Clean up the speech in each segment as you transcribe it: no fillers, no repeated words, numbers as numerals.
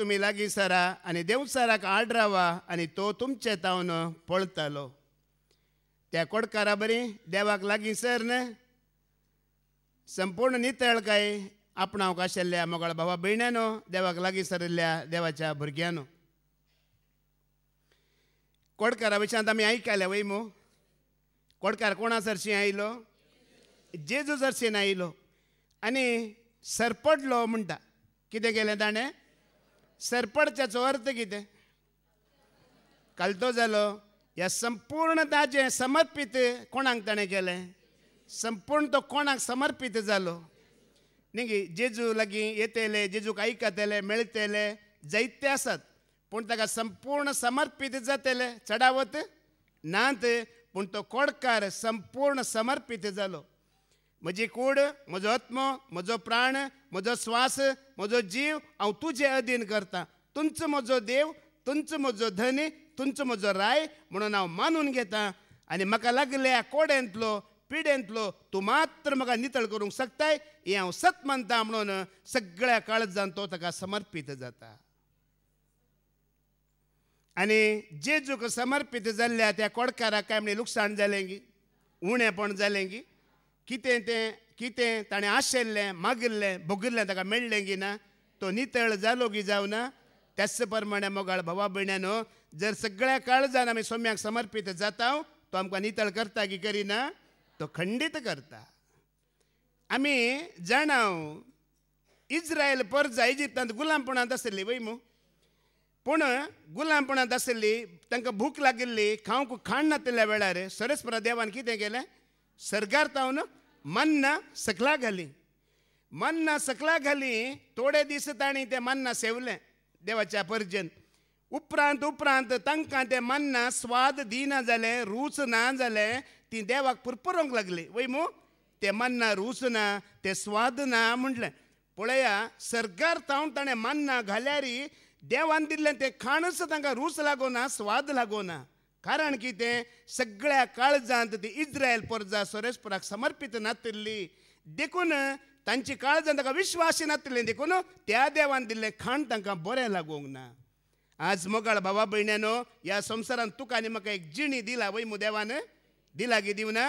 तुम्ही लागीं सरा आनी देवचाराक आड रावा आनी तो तुमचे तावन पळतालो. त्या कोडकारा बरी देवाक लागीं सर न संपूर्ण नितळकाय आपणावक आशिल्ल्या मोगाळ भावा भयण्यानो, देवाक लागीं सरिल्ल्या देवाच्या भुरग्यांनो, कोडकारा विशयांत आमी आयकल्या वय मो. कोडकार कोणा सरशी आयलो? जेजू सरशीन आयलो आनी सरपडलो म्हणटा. कितें केलें ताणें? सरपडच्याचो अर्थ कितें? कालतो जालो. ह्या संपूर्ण ताजें समर्पीत कोणाक ताणें केलें? संपूर्ण तो कोणाक समर्पीत जालो न्ही. जेजू लागीं येतले, जेजूक आयकतले, मेळटले जायते आसात, पूण ताका संपूर्ण समर्पीत जातले चडावत नात. पूण तो कोडकार संपूर्ण समर्पीत जालो. म्हजी कूड, म्हजो आत्मो, म्हजो प्राण, म्हजो स्वास, म्हजो जीव हांव तुजे अधीन करतां. तुमचो म्हजो देव, तुमचो म्हजो धनी, तुमचो म्हजो राय म्हणून हांव मानून घेतां. आनी म्हाका लागल्या कोड्यांतलो, पिड्यांतलो तूं मात्र म्हाका नितळ करूंक शकताय, हें हांव सत मानतां म्हणून सगळ्या काळजान तो ताका समर्पीत जाता. आनी जेजूक समर्पीत जाल्ल्या त्या कोडकाराक काय म्हणजे लुकसाण जालें गी, उणेंपण जालें गी. कितें ताणें आशिल्लें, मागिल्लें, भोगिल्लें ताका मेळ्ळें गी ना. तो नितळ जालो गी जावना. त्याच प्रमाणे मोगाळ भावा भयण्यानो, जर सगळ्या काळजान आमी सोम्याक समर्पीत जाता, तो आमकां नितळ करता की करिना? तो खंडीत करता. आमी जाणाव इज्रायल परजा इजिप्तांत गुलामपणांत आसली वय मू. पूण गुलामपणांत आसली, तांकां भूक लागिल्ली, खावंक खाण नासल्या वेळार सरस्परा देवान कितें केलें? सर्गार तावन मन्ना सकला घाली. मन्ना सकला घाली. थोडे दीस तांणी तें मन्ना सेवलें देवाच्या परजेन. उपरांत तांकां तें मन्ना स्वाद दिना जालें, रूच ना जालें. ती देवाक पुरपुरोंक लागली वय मू. तें मन्ना रूच ना, तें स्वाद ना म्हटलें. पळया, सर्गार तावन ताणें मन्ना घाल्यारी देवान दिल्लें तें खाणच तांकां रूच लागोना, स्वाद लागोना. कारण कितें? सगळ्या काळजांत ती इज्रायल परजा सोरेस्पराक समर्पीत नासली देखून, तांची काळजांत ताका विश्वास नासलें देखून त्या देवान दिल्लें खाण तांकां बरें लागोंक ना. आज मोगाळ भावा भयण्यानो, ह्या संवसारांत तुका आनी म्हाका एक जिणी दिला वय मू देवान. दिला गी दिवना?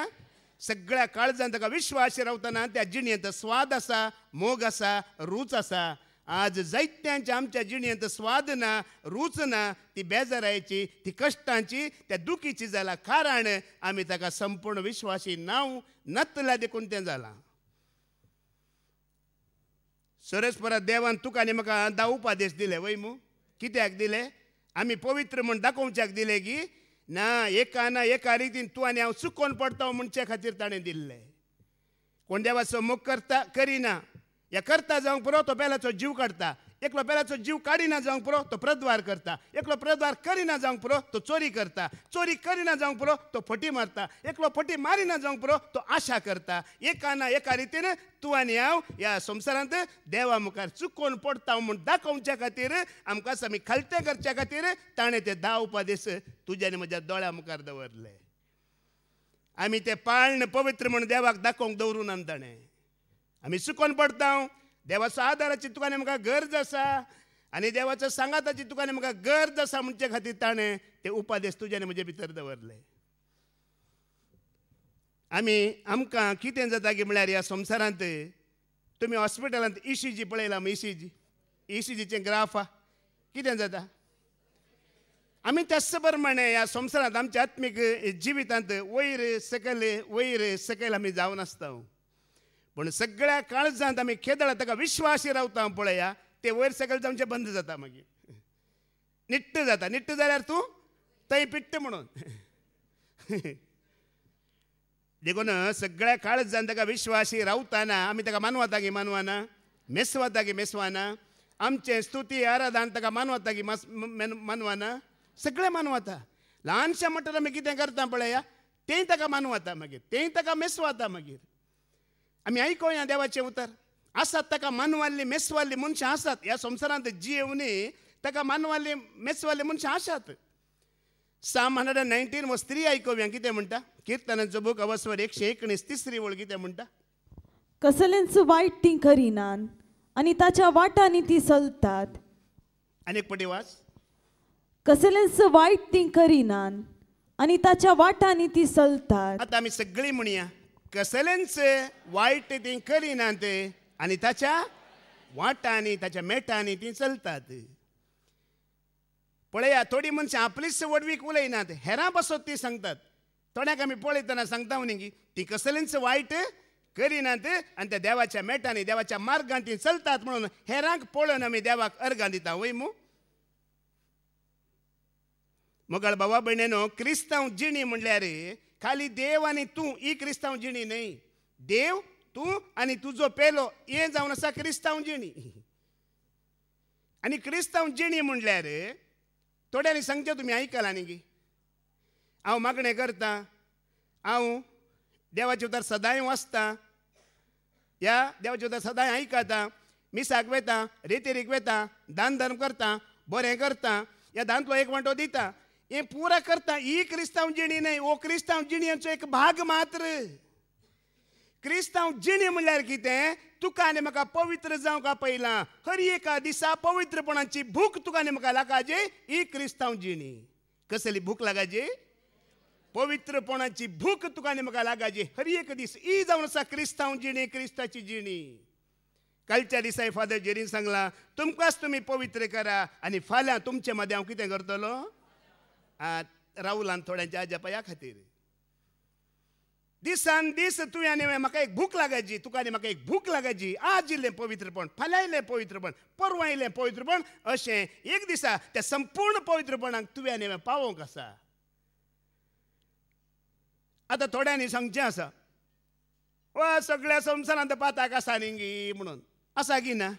सगळ्या काळजांत ताका विश्वास रावतना त्या जिणयेंत स्वाद आसा, मोग आसा, रूच आसा. आज जायत्यांच्या आमच्या जिणयेंत स्वाद ना, रूच ना. ती बेजारायची, ती कश्टांची, त्या दुखीची जाला. कारण आमी ताका संपूर्ण विश्वासी नांव नातल्या देखून तें जालां. सरस्परा देवान तुका आनी म्हाका 10 उपादेश दिले वय मू. कित्याक दिले? आमी पवित्र म्हूण दाखोवच्याक दिले गी ना. एका रितीन तूं आनी हांव चुकोवन पडटा म्हणचे खातीर ताणें दिल्ले. कोण देवाचो मोग करता करिना, या करता जावंक पुरो तो बेलाचो जीव काडटा. एकलो बेलाचो जीव काडिना जावंक पुरो तो प्रद्वार करता. एकलो प्रद्वार करिना जावंक पुरो तो चोरी करता. चोरी करिना जावंक पुरो तो फटी मारता. एकलो फटी मारिना जावंक पुरो तो आशा करता. एका रितीन तूं आनी हांव ह्या संवसारांत देवा मुखार चुकोवन पडटा म्हूण दाखोवच्या खातीर, आमकां आमी खालतें करच्या खातीर ताणें ते 10 उपादेश तुज्या आनी म्हज्या दोळ्या मुखार दवरले. आमी ते पाळण पवित्र म्हूण देवाक दाखोवंक दवरून आनी ताणें आमी चुकोवन पडटा. देवाचो आदाराची तुका आनी म्हाका गरज आसा आनी देवाच्या सांगाताची तुका आनी म्हाका गरज आसा म्हणचे खातीर ताणें ते उपादेश तुज्या आनी म्हजे भितर दवरले. आमकां कितें जाता की म्हळ्यार ह्या संवसारांत तुमी हॉस्पिटलांत ECG पळयला? ECGचें ग्राफ कितें जाता? आमी त्याच प्रमाणे ह्या संवसारांत आमच्या आत्मीक जिवितांत वयर सकयल आमी जावन आसता. पूण सगळ्या काळजांत आमी केदळ ताका विश्वासी रावता पळया, ते वयर सकयल जावचें बंद जाता. मागीर निट्ट जाता. निट्ट जाल्यार तूं थंय पिट्ट म्हणून देखून सगळ्या काळजांत ताका विश्वासी रावतना आमी ताका मानवता की मानवाना, मेसवाता की मेसवाना, आमचें स्तुती आराधन ताका मानवता की मानवाना, सगळें मानवता. ल्हानशा मट्टार आमी कितें करता पळया, तेंय ताका मानवता, मागीर तेंय ताका मेसवाता. मागीर आमी आयकोया देवाचें उतर. आसात ताका मानवाल्ली मेसवाल्ली मनशां आसात ह्या संवसारांत जियेवनी. ताका मानवाल्ली मेसवाल्ली मनशां आसात. Psalm 119 वर्स 3 आयकोवया कितें म्हणटा. किर्तनांचो बूक अवस्वर 119 3री वळ कितें म्हणटा. कसल्यांच वायट ती करिनात आनी ताच्या वाटांनी ती चलतात. अनेक पटी वाच. कसलेंच वाईट ती करिनान आणि ताच्या वाटांनी ती चलतात. आता आम्ही सगळी म्हणूया, कसलेंच वाईट ती करिनात आणि ताच्या वाटांनी ताच्या मेटांनी ती चलतात. पळया, थोडी मनशां आपलीच वडवीक उलयनात, हेरां बसत ती सांगतात. थोड्याक आमी पळयतना सांगता न्ही की ती कसलेंच वायट करिनात आनी त्या देवाच्या मेटांनी देवाच्या मार्गान ती चलतात म्हणून हेरांक पळोवन आमी देवाक अर्गां दिता. वय मू मोगाळ बाबा भयणेनो, क्रिस्तांव जिणी म्हणल्यार खाली देव आनी तूं ही क्रिस्तांव जिणी न्हय. देव, तूं आनी तुजो पेलो हें जावन आसा क्रिस्तांव जिणी. आनी क्रिस्तांव जिणी म्हणल्यार थोड्यांनी सांगचें तुमी आयकलां न्ही की हांव मागणें करतां, हांव देवाचे उतर सदांय वाचतां, ह्या देवाचे उतर सदांय आयकतां, मिसाक वेतां, रेतेरीक वेतां, दान धर्म करतां, बरें करतां, ह्या दांतलो एक वांटो दितां, हें पुरा करतां. ही क्रिस्तांव जिणी न्हय, हो क्रिस्तांव जिणेचो एक भाग मात्र. क्रिस्तांव जिणी म्हणल्यार कितें? तुका आनी म्हाका पवित्र जावंक आपयलां. हर एका दिसा पवित्रपणाची भूक तुका आनी म्हाका लागाची, ही क्रिस्तांव जिणी. कसली भूक लागाची? पवित्रपणाची भूक तुका आनी म्हाका लागाची हर एक दीस. ही जावन आसा क्रिस्तांव जिणी, क्रिस्ताची जिणी. कालच्या दिसा फादर जेरीन सांगला, तुमकांच तुमी पवित्र करा आनी फाल्यां तुमचे मदें हांव कितें करतलो? राहुलान थोड्यांच्या आज्या पाया खातीर दिसान दीस तुवें आनी म्हाका एक भूक लागाची, तुका आनी म्हाका एक भूक लागाची. आज इल्लें पवित्रपण, फाल्यां इल्लें पवित्रपण, परवां इल्लें पवित्रपण, अशें एक दिसा त्या संपूर्ण पवित्रपणाक तुवें आनी पावोंक आसा. आतां थोड्यांनी सांगचें आसा, वा सगळ्या संवसारांत पाताक आसा न्ही गी म्हणून. आसा की ना?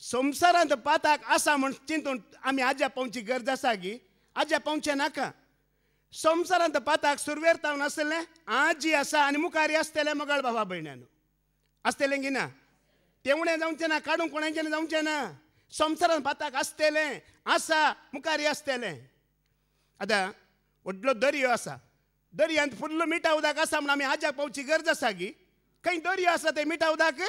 संवसारांत पाताक आसा म्हण चिंतून आमी आज्या पावची गरज आसा गी? आज्या पावचें नाका. संवसारांत पाताक सुरवेर तावन आसलें, आजी आसा आनी मुखारी आसतलें. मोगाळ बाबा भयण्यानो, आसतलें की ना? तेवणें जावचें ना, काडूंक कोणाचें जावचें ना. संवसारांत पाताक आसतलें, आसा, मुखारी आसतलें. आतां व्हडलो दर्यो आसा, दर्यांत फुल्ल मिठा उदक आसा म्हण आमी आज्याक पावची गरज आसा गी? खंय दर्यो आसा थंय मिठा उदक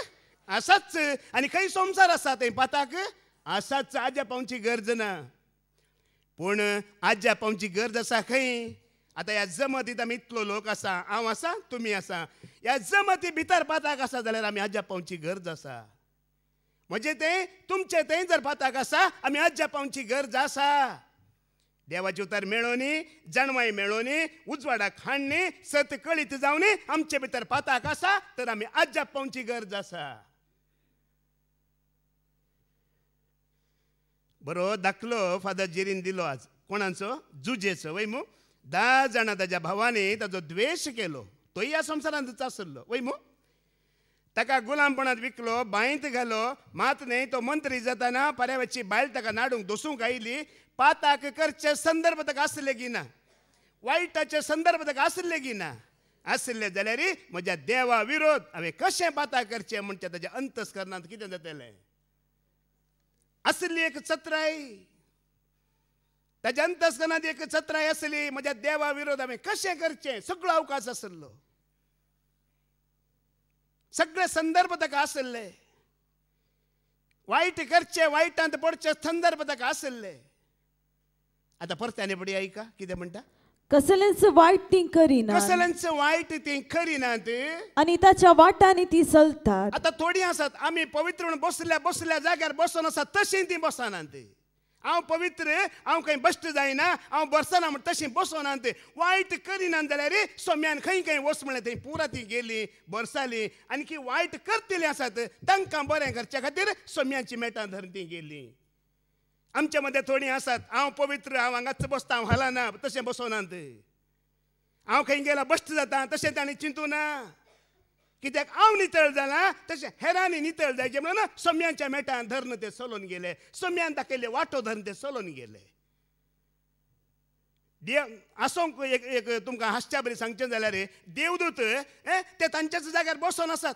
आसाच, आनी खंय संवसार आसा थंय पाताक आसाच. आज्या पावची गरज ना, पूण आज्या पावची गरज आसा खंय? आतां ह्या जमतींत आमी इतलो लोक आसा, हांव आसा, तुमी आसा, ह्या जमती भितर पाताक आसा जाल्यार आमी आज्या पावची गरज आसा. म्हणजे तें तुमचें थंय जर पाताक आसा, आमी आज्या पावची गरज आसा. देवाचे उतर मेळोनी, जाणवाय मेळोनी, उजवाडाक हाडनी, सत कळीत जावनी आमचे भितर पाताक आसा तर आमी आज्या पावची गरज आसा. बरो दाखलो फादर जेरीन दिलो आज. कोणाचो? जुजेचो. वय मू 10 जाणां ताच्या भावांनी ताचो द्वेश केलो. तोय ह्या संवसारांतच आसलो. वय मू ताका गुलामपणांत विकलो, बांयत घालो, मात न्हय तो मंत्री जाताना पर्यावरची बायल ताका नाडूंक दोसूंक आयली. पाताक करचे संदर्भ ताका आसले की ना? वायटाचे संदर्भ ताका आसले की ना? आसले जाल्यार म्हज्या देवा विरोध हांवें कशें पाताक करचें म्हणचे ताच्या अंतस्करणांत कितें जातलें? आसली एक चत्राय, ताच्या अंतस्करणांत एक चत्राय आसली. म्हज्या देवा विरोध हांवें कशें करचें? सगळो अवकाश आसलो, सगळे संदर्भ ताका आसले. वायट करचे, वायटांत पडचे संदर्भ ताका आसले. आतां परत्याने पडी ऐका कितें म्हणटा? कसलेंच वायट ती करिना, कसलेंच वायट ती करिनात आनी ताच्या वाटांनी ती चलतात. आतां थोडीं आसात, आमी पवित्र म्हणून बसल्या बसल्या जाग्यार बसून आसात, तशीं ती बसनात. हांव पवित्र, हांव खंय बश्ट जायना, हांव बसना म्हण तशीं बसनात. वायट करिनात जाल्यार सोम्यान खंय खंय वच म्हणलें थंय पुरा ती गेली, बरसाली. आनी वायट करतलीं आसात तांकां बरें करचे खातीर सोम्याची मेटां धरून ती गेली. आमच्या मदें थोडीं आसात, हांव पवित्र, हांव हांगाच बसता, हांव हालना, तशें बसोनात. हांव खंय गेला बश्ट जाता तशें तांणी चिंतूना. कित्याक हांव नितळ जाला तशें हेरांनी नितळ जायचें म्हणून सोम्याच्या मेटान धरून ते चलोवन गेले, सोम्यान दाखयले वाटो धरून ते चलोवन गेले. देव आसूंक एक तुमकां हास्या बरी सांगचें जाल्यार देवदूत ते तांच्याच जाग्यार बसून आसात,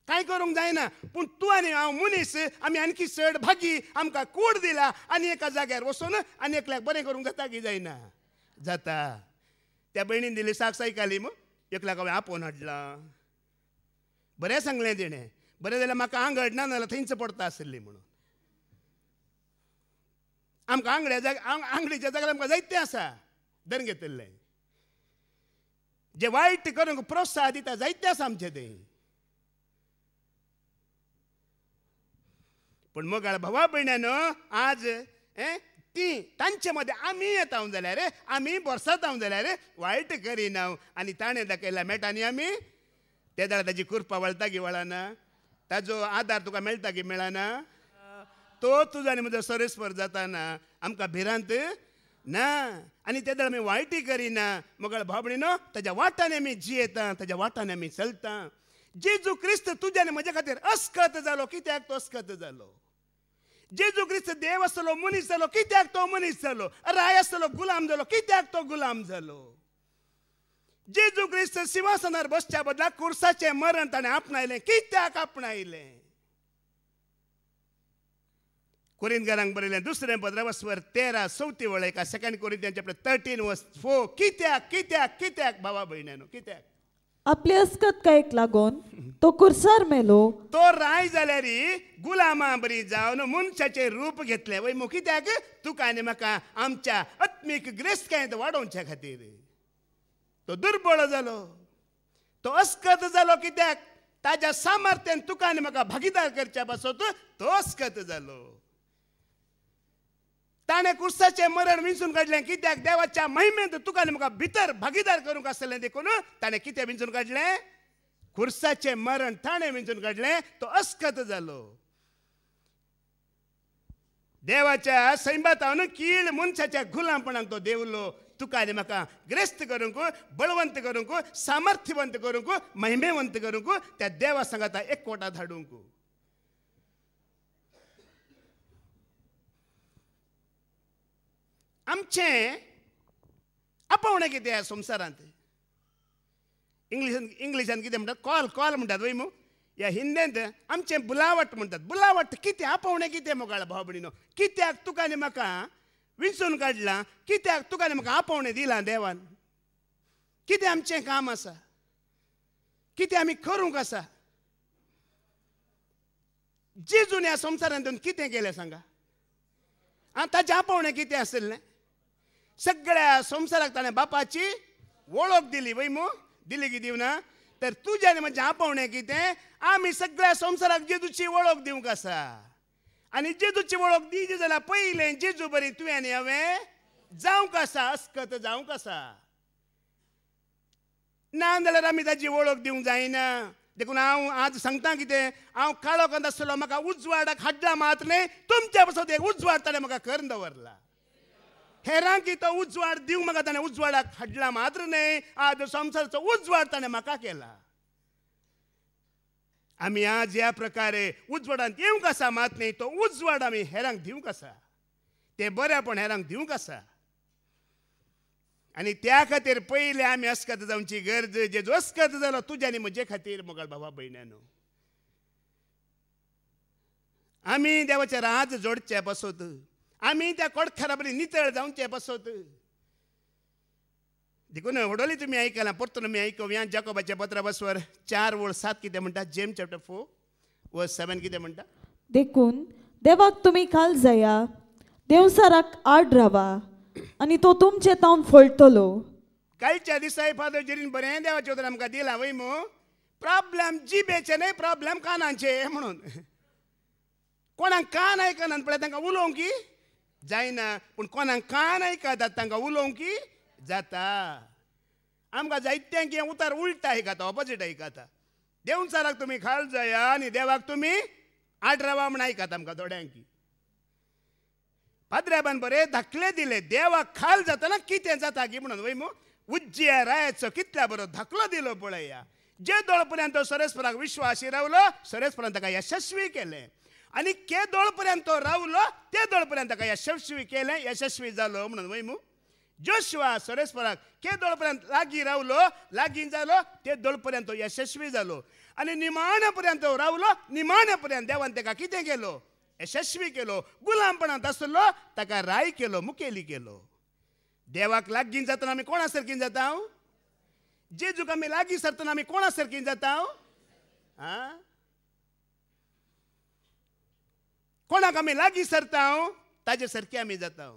कांय करूंक जायना. पूण तूं आनी हांव मनीस, आमी आणखी चड भागी, आमकां कूड दिला आनी एका जाग्यार वचून आनी एकल्याक बरें करूंक जाता की जायना? जाता. त्या भयणीन दिली साक सायकाली मग, एकल्याक हांवें आपोवन हाडलां. बरें सांगलें तिणें, बरें जाल्यार म्हाका हांगा हाडना नाल्यार थंयच पडटा आसली म्हणून. आमकां आंगडीच्या जाग्यार आमकां जायतें आसा धरून घेतिल्लें. जे वायट करूंक प्रोत्साह दिता जायतें आसा आमचें तें. पण मोगाळ भावा भयण्यानो आज ती तांचे मध्ये आमी येता जाल्यार आमी बोरसात जाल्यार वायट करिना आनी ताणें दाखयला मेळटा न्ही आमी ते जाल्यार ताजी कृपा वळटा की वळना, ताजो आदार तुका मेळटा की मेळना, तो तुजो आनी म्हजो सरस्पर जाताना आमकां भिरांत ना. आनी ते जाल्यार आमी वायटी करिना. मोगाळ भाव भयणीनो, ताज्या वाटांनी आमी जियेता, ताज्या वाटांनी आमी चलता. जेजू क्रिस्त तुज्या आनी म्हजे खातीर अस्खत जालो. कित्याक तो अस्खत जालो? जेजू क्रिस्त देव आसलो, मनीस जालो. कित्याक तो मनीस जालो? राय आसलो, गुलाम जालो. कित्याक तो गुलाम जालो? जेजू क्रिस्त सिंहासनार बसच्या बदला कुर्साचें मरण ताणें आपणायलें. कित्याक आपणायलें? कोरिंथकारांक बरयलें दुसरें पत्र वस्वर 13 चवथी वळेका 2 कोरिंथियन चॅप्टर 13:4. कित्याक कित्याक कित्याक भावा भयण्यानो कित्याक? आपले अस्खतकायेक लागून तो कुर्सार मेलो. तो राय जाल्यार गुलामा बरी जावन मनशाचें रूप घेतलें. वय मो कित्याक? तुका आनी म्हाका आमच्या आत्मीक गिरेस्तकायेंत वाडोवच्या खातीर. तो दुर्बळ जालो, तो अस्खत जालो. कित्याक? ताज्या सामर्थ्यान तुका आनी म्हाका भागीदार करच्या पासत तो अस्खत जालो. ताणें कुर्साचें मरण विंचून काडलें. कित्याक? देवाच्या महिमेंत तुका आनी म्हाका भितर भागीदार करूंक आसलें देखून ताणें कितें विंचून काडलें? कुर्साचें मरण ताणें विंचून काडलें. तो अस्खत जालो. देवाच्या सैमातावन कीळ मनशाच्या गुलामपणाक तो देवलो. तुका आनी म्हाका ग्रेस्त करूंक, बळवंत करूंक, सामर्थ्यवंत करूंक, महिमेवंत करूंक, त्या देवा सांगाता एकवटात हाडूंक. आमचें आपोवणें कितें ह्या संवसारांत? इंग्लिशान कितें म्हणटात? कॉल म्हणटात वय मू. ह्या हिंदेंत आमचें बुलावट म्हणटात. बुलावट कितें? आपोवणें कितें मोगाळ भाव भयणीनो? कित्याक तुका आनी म्हाका विंचून काडलां? कित्याक तुका आनी म्हाका आपोवणें दिलां देवान? कितें आमचें काम आसा? कितें आमी करूंक आसा? जेजून ह्या संवसारांत कितें केलें सांगा? ताचें आपोवणें कितें आसलें? सगळ्या संवसाराक ताणें बापाची वळख दिली. वय मू दिली की दिवना? तर तुजें आनी म्हजें आपोवणें कितें? आमी सगळ्या संवसाराक जेजूची वळख दिवंक आसा. आनी जेजूची वळख दिली जाल्यार पयलें जेजू बरी तुवें आनी हांवें जावंक आसा, अस्खत जावंक आसा. ना जाल्यार आमी ताची वळख दिवंक जायना. देखून हांव आज सांगता कितें? हांव काळो कंद आसलो, म्हाका उजवाडाक हाडला मात न्हय, तुमच्या पासून एक उजवाड ताणें म्हाका करून दवरला. हेरांक तो उजवाड दिवंक म्हाका ताणें उजवाडाक हाडला मात्र न्हय, आज संवसाराचो उजवाड ताणें म्हाका केला. आमी आज ह्या प्रकारे उजवाडांत येवंक आसा मात न्हय, तो उजवाड आमी हेरांक दिवंक आसा. ते बरेपण हेरांक दिवंक आसा. आनी त्या खातीर पयलें आमी अस्खत जावची गरज. जेजू अस्खत जालो तुज्या आनी म्हजे खातीर मोगाळ भावा भयण्यानो. आमी देवाचें राज जोडचें पासत, आमी त्या कोडखारा बरी नितळ जावचें पासत. देखून व्हडली तुमी आयकलां, परतून आमी आयकुया. जाकोबाचें पत्र बसवर 4:7 कितें म्हणटा? जेम्स चॅप्टर 4:7 कितें म्हणटा? देखून देवाक तुमी खाल जाया, देवसाराक आड रावा आनी तो तुमचे तावन फळटलो. कालच्या दिसा फादर जेरीन बरें देवाचें उतर आमकां दिलां वय मू. प्रॉब्लेम जिबेचे न्हय, प्रॉब्लेम कानाचे म्हणून. कोणाक कान आयकनात पळय तांकां उलोवंक जायना, पूण कोणाक कान आयकतात तांकां उलोवंक जाता. आमकां जायत्यांक हें उतर उलटा आयकता, ऑपोजीट आयकता. देवचाराक तुमी खाल जाया आनी देवाक तुमी आड रावा म्हण आयकता आमकां थोड्यांक. पाद्र्याबान बरें धाकले दिले देवाक खाल जातना कितें जाता की म्हणून वय मू. उज्जिया रायाचो कितल्या बरो धाकलो दिलो पळया. जे दोळपर्यंत तो सरस्पराक विश्वासी रावलो, सरस्परान ताका यशस्वी केलें. आनी के दोळपर्यंत तो रावलो, ते दोळपर्यंत ताका यशस्वी केलें, यशस्वी जालो म्हणून वय मू. जोशुआ सरस्पराक के दोळपर्यंत लागीं रावलो, लागीं जालो, ते दोळपर्यंत तो यशस्वी जालो. आनी निमाणे पर्यंत रावलो, निमाणे पर्यंत देवान ताका कितें केलो? यशस्वी केलो. गुलामपणांत आसलो ताका राय केलो, मुखेली केलो. देवाक लागीं जातना आमी कोणा सारकीं जाता? जेजूक आमी लागीं सरतना आमी कोणा सारकीं जाता? कोणाक आमी लागीं सरता? ताजे सारखे आमी जाता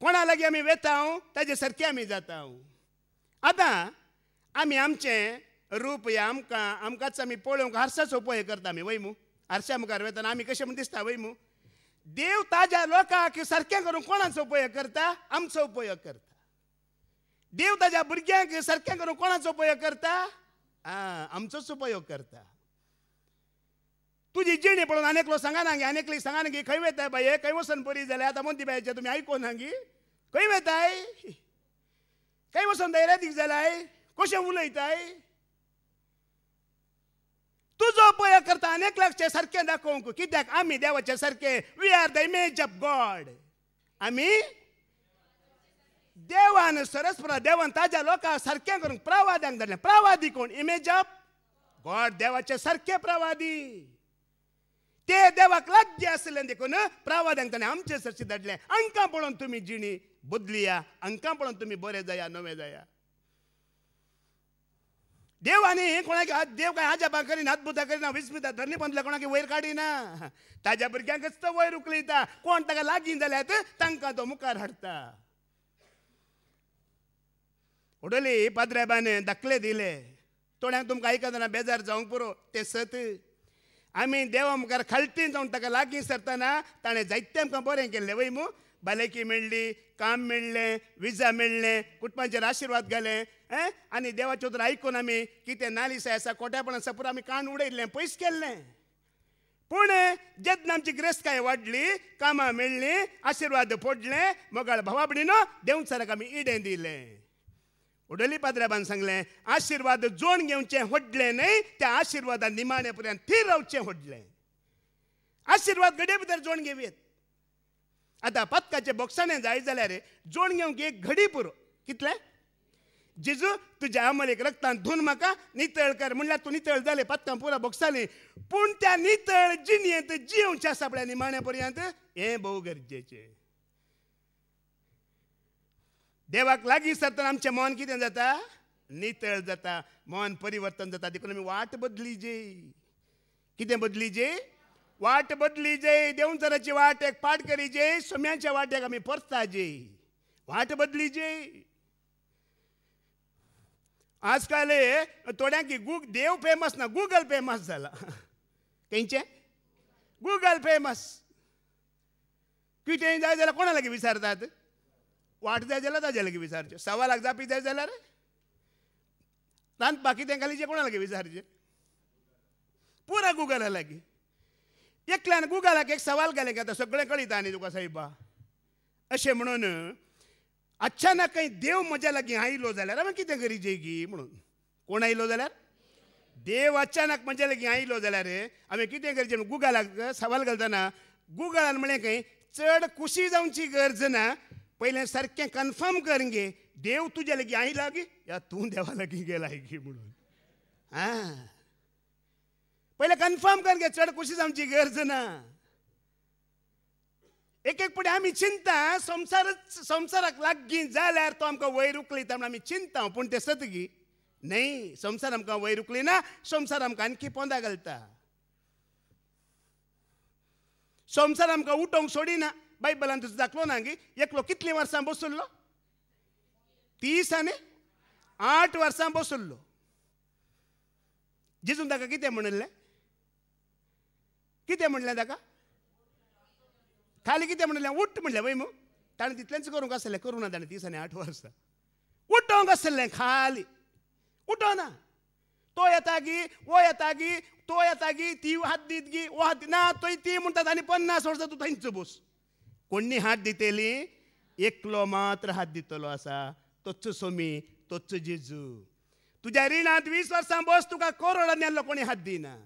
कोणा लागीं आमी वेता ताजे सारखे आमी जाता आतां आमी आमचें रूप या आमकांच आमी पळोवंक हारसाचो उपाय करता आमी वयमू हारशा मुखार वेतना आमी कशें म्हण दिसता वयमू देव ताज्या लोकांक सारकें करूंक कोणाचो उपयोग करता आमचो उपयोग करता देव ताज्या भुरग्यांक सारकें करूंक कोणाचो उपयोग करता आमचोच उपयोग करता तुजी जिणी पळोवन अनेक लोक सांगा नागी अनेकली सांगा नागी खंय वेताय बाये खंय वचून बरी जाल्यार आतां मोदी बायचे तुमी आयको नागी खंय वेताय खंय वचून धैर्यादीक जालाय कशें उलयताय तुजो उपयोग करता अनेक लागचे सारकें दाखोवंक कित्याक आमी देवाचे सारके we are the image of god आमी देवान सरस्वरा देवान ताज्या लोकांक सारकें करूंक प्रवाद्यांक धाडलें प्रवादी कोण इमेज ऑफ गॉड देवाचे सारके प्रवादी ते देवाक लागीं आसले देखून प्रवाद्यांक ताणें आमचे सरशी धाडलें अंकां पळोवन तुमी जिणी बदलिया अंकां पळोवन तुमी बरे जाया नवे जाया देवानी कोणाक देव काय आजापा करिना अद्भुतां करिना विस्मिता धरणी बांदल्या कोणाक वयर काडिना ताज्या भुरग्यांकच तो वयर उखलयता कोण ताका लागीं जाल्यात तांकां तो मुखार हाडटा उडली पाद्रेबान दाखले दिले थोड्यांक तुमकां आयकतना बेजार जावंक पुरो ते सत आमी देवा मुखार खालटी जावन ताका लागीं सरतना ताणें जायते आमकां बरें केल्लें वय मू भलायकी मेळ्ळी काम मेळ्ळें विजा मेळ्ळें कुटुंबाचेर आशिर्वाद घाले आनी देवाचे उतर आयकून आमी कितें नालिसाय आसा खोटेपण आसा पुरो आमी कान उडयल्लें पयस केल्लें पूण जेन्ना आमची ग्रेस्तकाय वाडली कामां मेळ्ळीं आशिर्वाद पडलें मोगाळ भावा भयणीनो देंवचाराक आमी इडें दिलें उडली पाद्रेबान सांगलें आशिर्वाद जोड घेवचें व्हडलें न्हय त्या आशिर्वादान निमाणे पर्यंत थीर रावचें व्हडलें आशिर्वाद घडये भितर जोड घेवयेत आतां पदकाचें बॉक्साणें जाय जाल्यार जोड घेवंक एक घडी पुरो कितलें जेजू तुज्या अमलेक रक्तान धुवन म्हाका नितळ कर म्हणल्यार तूं नितळ जालें पदकां पुरो बॉक्सांनी पूण त्या नितळ जिणेंत जिवचें आसा पळय निमाणे पर्यंत हें भोव गरजेचें देवाक लागीं सरतना आमचें मन कितें जाता नितळ जाता मन परिवर्तन जाता देखून आमी वाट बदलीजे कितें बदलीजे वाट बदलीजे देंवचाराची वाट एक पाड करीजे सोम्याच्या वाटेक आमी परताजे वाट बदलीजे आजकाल थोड्यांक देव फेमस ना गुगल फेमस जाला खंयचें गुगल फेमस कितेंय जाय जाल्यार कोणा लागीं विचारतात वाट जाय जाल्यार ताजे लागीं विचारचें सवालाक जापी जाय जाल्यार रांदपाक कितें घालीचें कोणा लागीं विचारचें पुरा गुगला लागीं एकल्यान गुगलाक एक सवाल घालें की आतां सगळें कळटा न्ही तुका सायबा अशें म्हणून अचानक खंय देव म्हज्या लागीं आयलो जाल्यार हांवें कितें करीचें गी म्हणून कोण आयलो जाल्यार देव अचानक म्हज्या लागीं आयलो जाल्यार हांवें कितें करचें गुगलाक सवाल घालतना गुगलान म्हळें खंय चड खुशी जावची गरज ना पयलें सारकें कन्फर्म कर गे देव तुज्या लागीं आयला गी या तूं देवा लागीं गेला गी म्हणून पयलें कन्फर्म कर गे चड खुशी जावची गरज ना एक एक फुडें आमी चिंता संवसाराक लागीं जाल्यार तो आमकां वयर उखलयता म्हण आमी चिंता पूण तें सत गी न्हय संवसार आमकां वयर उखलिना संवसार आमकां आणखी पोंदा घालता संवसार आमकां उठोवंक सोडिना बायबलान तुजो दाखलो ना गी एकलो कितलीं वर्सां बसुल्लो 30 आनी 8 वर्सां बसुल्लो जेजून ताका कितें म्हणलें ताका खाली कितें म्हणलें उठ म्हणलें वय मू ताणें तितलेंच करूंक आसलें करूं ना ताणें 30 आनी 8 वर्सां उठोवंक आसलें खाली उठोना तो येता गी वो येता गी तो येता गी ती हात दीत गी वो हात ना तो ती म्हणटात आनी 50 वर्सां तूं थंयच बस कोणी हात दितेली एकलो मात्र हात दितलो आसा तोच सोमी तोच जेजू तुज्या रिणांत 20 वर्सां बस तुका करोडांनी आसलो कोणी हात दिना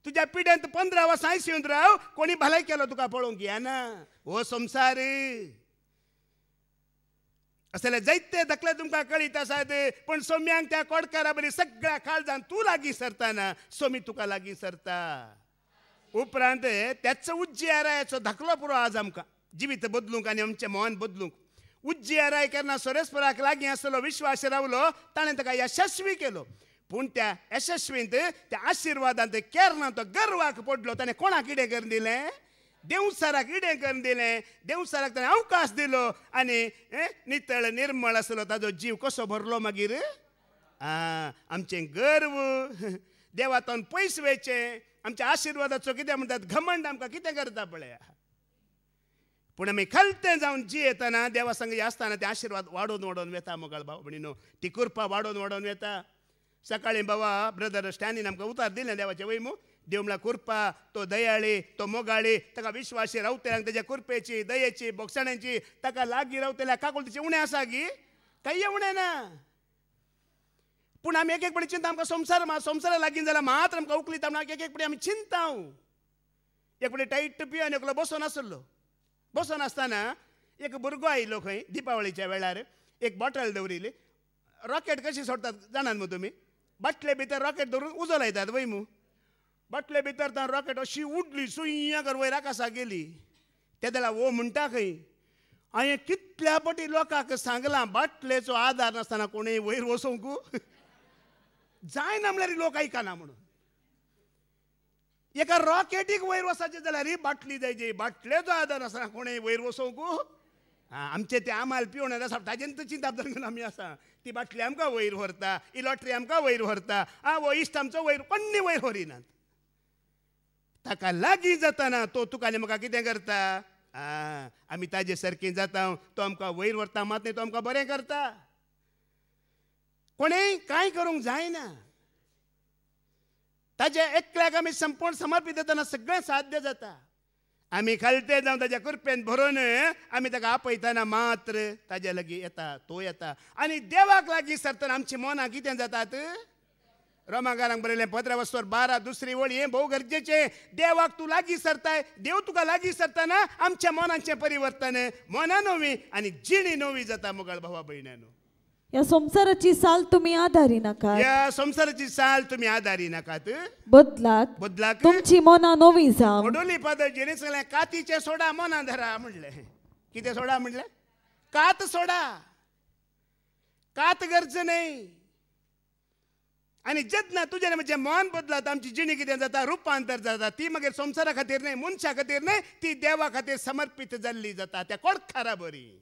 तुज्या पिड्यांत 15 वर्सां आयसीयूंत राव कोणी भलाय केलो तुका पळोवंक येना हो संवसार असले जायते दाखले तुमकां कळीत आसात पण सोम्यांक त्या कोडकारा बरी सगळ्या काळजान तूं लागीं सरताना सोमी तुका लागीं सरता उपरांत त्याच उज्जियारायाचो धाकलो पुरो आज आमकां जिवीत बदलूंक आनी आमचें मन बदलूंक उज्जियाराय केन्ना सोरेस्पराक लागीं आसलो विश्वास रावलो ताणें ताका यशस्वी केलो पूण त्या यशस्वींत त्या आशिर्वादांत केरना तो गर्वाक पडलो ताणें कोणाक कितें करून दिलें देवसाराक इडें करून दिलें, देवसाराक ताणें अवकाश दिलो आनी नितळ निर्मळ आसलो ताजो जीव कसो भरलो मागीर. आमचें गर्व देवातून पयस वेचें, आमच्या आशिर्वादाचो कितें म्हणटात घमंड आमकां कितें करता पळया. पूण आमी खालतें जावन जियेतना देवा संग आसतना ते आशिर्वाद वाडोवन वाडोवन वेता मोगाळ भाव भयणीनो. ती कृपा वाडोवन वाडोवन वेता. सकाळीं बाबा ब्रदर स्टॅनीन आमकां उतार दिलें देवाचें वैमू. देव म्हळ्यार कृपा, तो दयाळी, तो मोगाळी, ताका विश्वासी रावतल्यांक तेज्या कृपेची, दयेची, भोगसण्याची, ताका लागीं रावतल्या काकुळतीचें उणें आसा गी? काही उणें ना. पूण आमी एक एक पाटी चिंता आमकां संवसारा लागीं जाल्यार मात्र आमकां उखलिता म्हणून एक एक पाटी आमी चिंताव. एक पाटी टायट पियोन एकलो बसोन आसलो. बसोन आसतना एक भुरगो आयिल्लो खंय दिपावळीच्या वेळार. एक बॉटल दवरिल्ली. रॉकेट कशी सोडटात जाणात मू तुमी? बाटले भितर रॉकेट दवरून उजो लायतात वय मू. बाटले भितर रॉकेट अशी उडली सुय्या कर वयर आकाशाक गेली. ते जाल्यार वो म्हणटा खंय हांवें कितल्या पाटी लोकांक सांगलां बाटलेचो आधार नासतना कोणूय वयर वचोंक जायना म्हळ्यार लोक आयकना म्हणून. एका रॉकेटीक वयर वचाचें जाल्यार ही बाटली जाय जी बाटलेचो आधार नासतना कोणूय वयर वचोंक. आमचे ते आमाल पिवण आसा ताजें चिंता करून आमी आसा. ती बाटली आमकां वयर व्हरता, ही लॉटरी आमकां वयर व्हरता, वो इश्ट आमचो वयर कोण्णी वयर व्हरिनात. ताका लागीं जातना तो तुका आनी म्हाका कितें करता? आमी ताजे सारकीं जाता. तो आमकां वयर व्हरता मात न्ही, तो आमकां बरें करता. कोणेंय कांय करूंक जायना. ताजे एकल्याक आमी संपूर्ण समर्पीत जातना सगळें साध्य जाता. आमी खालते जावन ताज्या कृपेन भरून आमी ताका आपयतना मात्र ताज्या लागीं येता, तो येता. आनी देवाक लागीं सरतना आमची मनां कितें जातात? रोमाकारांक बरयलें 15:12 दुसरी वळी. हें भोव गरजेचें. देवाक तूं लागीं सरताय, देव तुका लागीं सरतना आमच्या मनाचें परिवर्तन, मनां नवीं आनी जिणी नवी जाता मोगाळ भावा भयण्यानो. या संसाराची साल तुम्ही आधारी नाकात. या संसाराची साल तुम्ही आधारी नाकात. बदलाक तुमची मनां नवी जावं. वडोली फादर जेणे सांगलें कातीचें सोडा मनां धरा म्हणलें. कितें सोडा म्हणलें? कात सोडा. कात गरज नाही. आनी जेन्ना तुजें म्हणजे मन बदलात आमची जिणी कितें जाता? रुपांतर जाता. ती मागीर संवसारा खातीर न्हय, मनशा खातीर न्हय, ती देवा खातीर समर्पीत जाल्ली जाता. त्या कोडकारा बरी.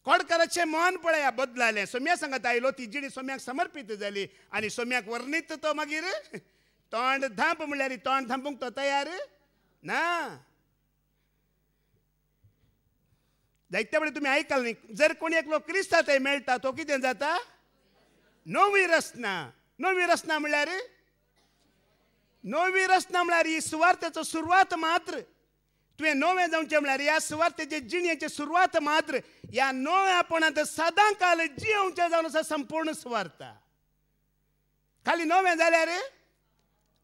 कोडकाराचें मन पळया बदलालें. सोम्या सांगात आयलो ती जिणी सोम्याक समर्पीत जाली आनी सोम्याक वर्णीत तो मागीर तोंड धांप म्हणल्यार तोंड धांपूंक तो तयार ना. जायत्या वेळी तुमी आयकलां न्ही, जर कोणी एकलो क्रिस्ताव थंय मेळटा तो कितें जाता? नवी रचना. नवी रचना म्हळ्यार ही सुवार्थेचो सुरवात मात्र. तुवें नवें जावचें म्हळ्यार ह्या सुवार्थेचे जिणेची सुरवात मात्र ह्या नव्यापणांत सदां काल जियोवचें जावन आसा संपूर्ण सुवार्थ. खाली नवें जाल्यार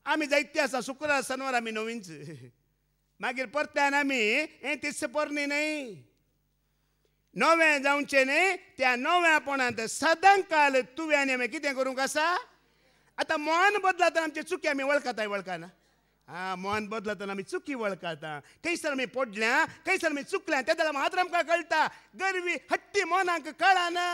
आमी जायते आसा. शुक्रार शेनवार आमी नवींच, मागीर परत्यान आमी तिस पोरणी न्हय. नवें जावचें न्हय, त्या नव्यापणांत सदां काल तुवें आनी आमी कितें करूंक आसा? आतां मन बदलातना आमचे चुकी आमी वळखताय वळखना? मन बदलतना आमी चुकी वळखता. खंयसर आमी पडल्या, खंयसर आमी चुकल्या, त्या जाल्यार मात्र आमकां कळटा. गरवी हट्टी मनाक कळना.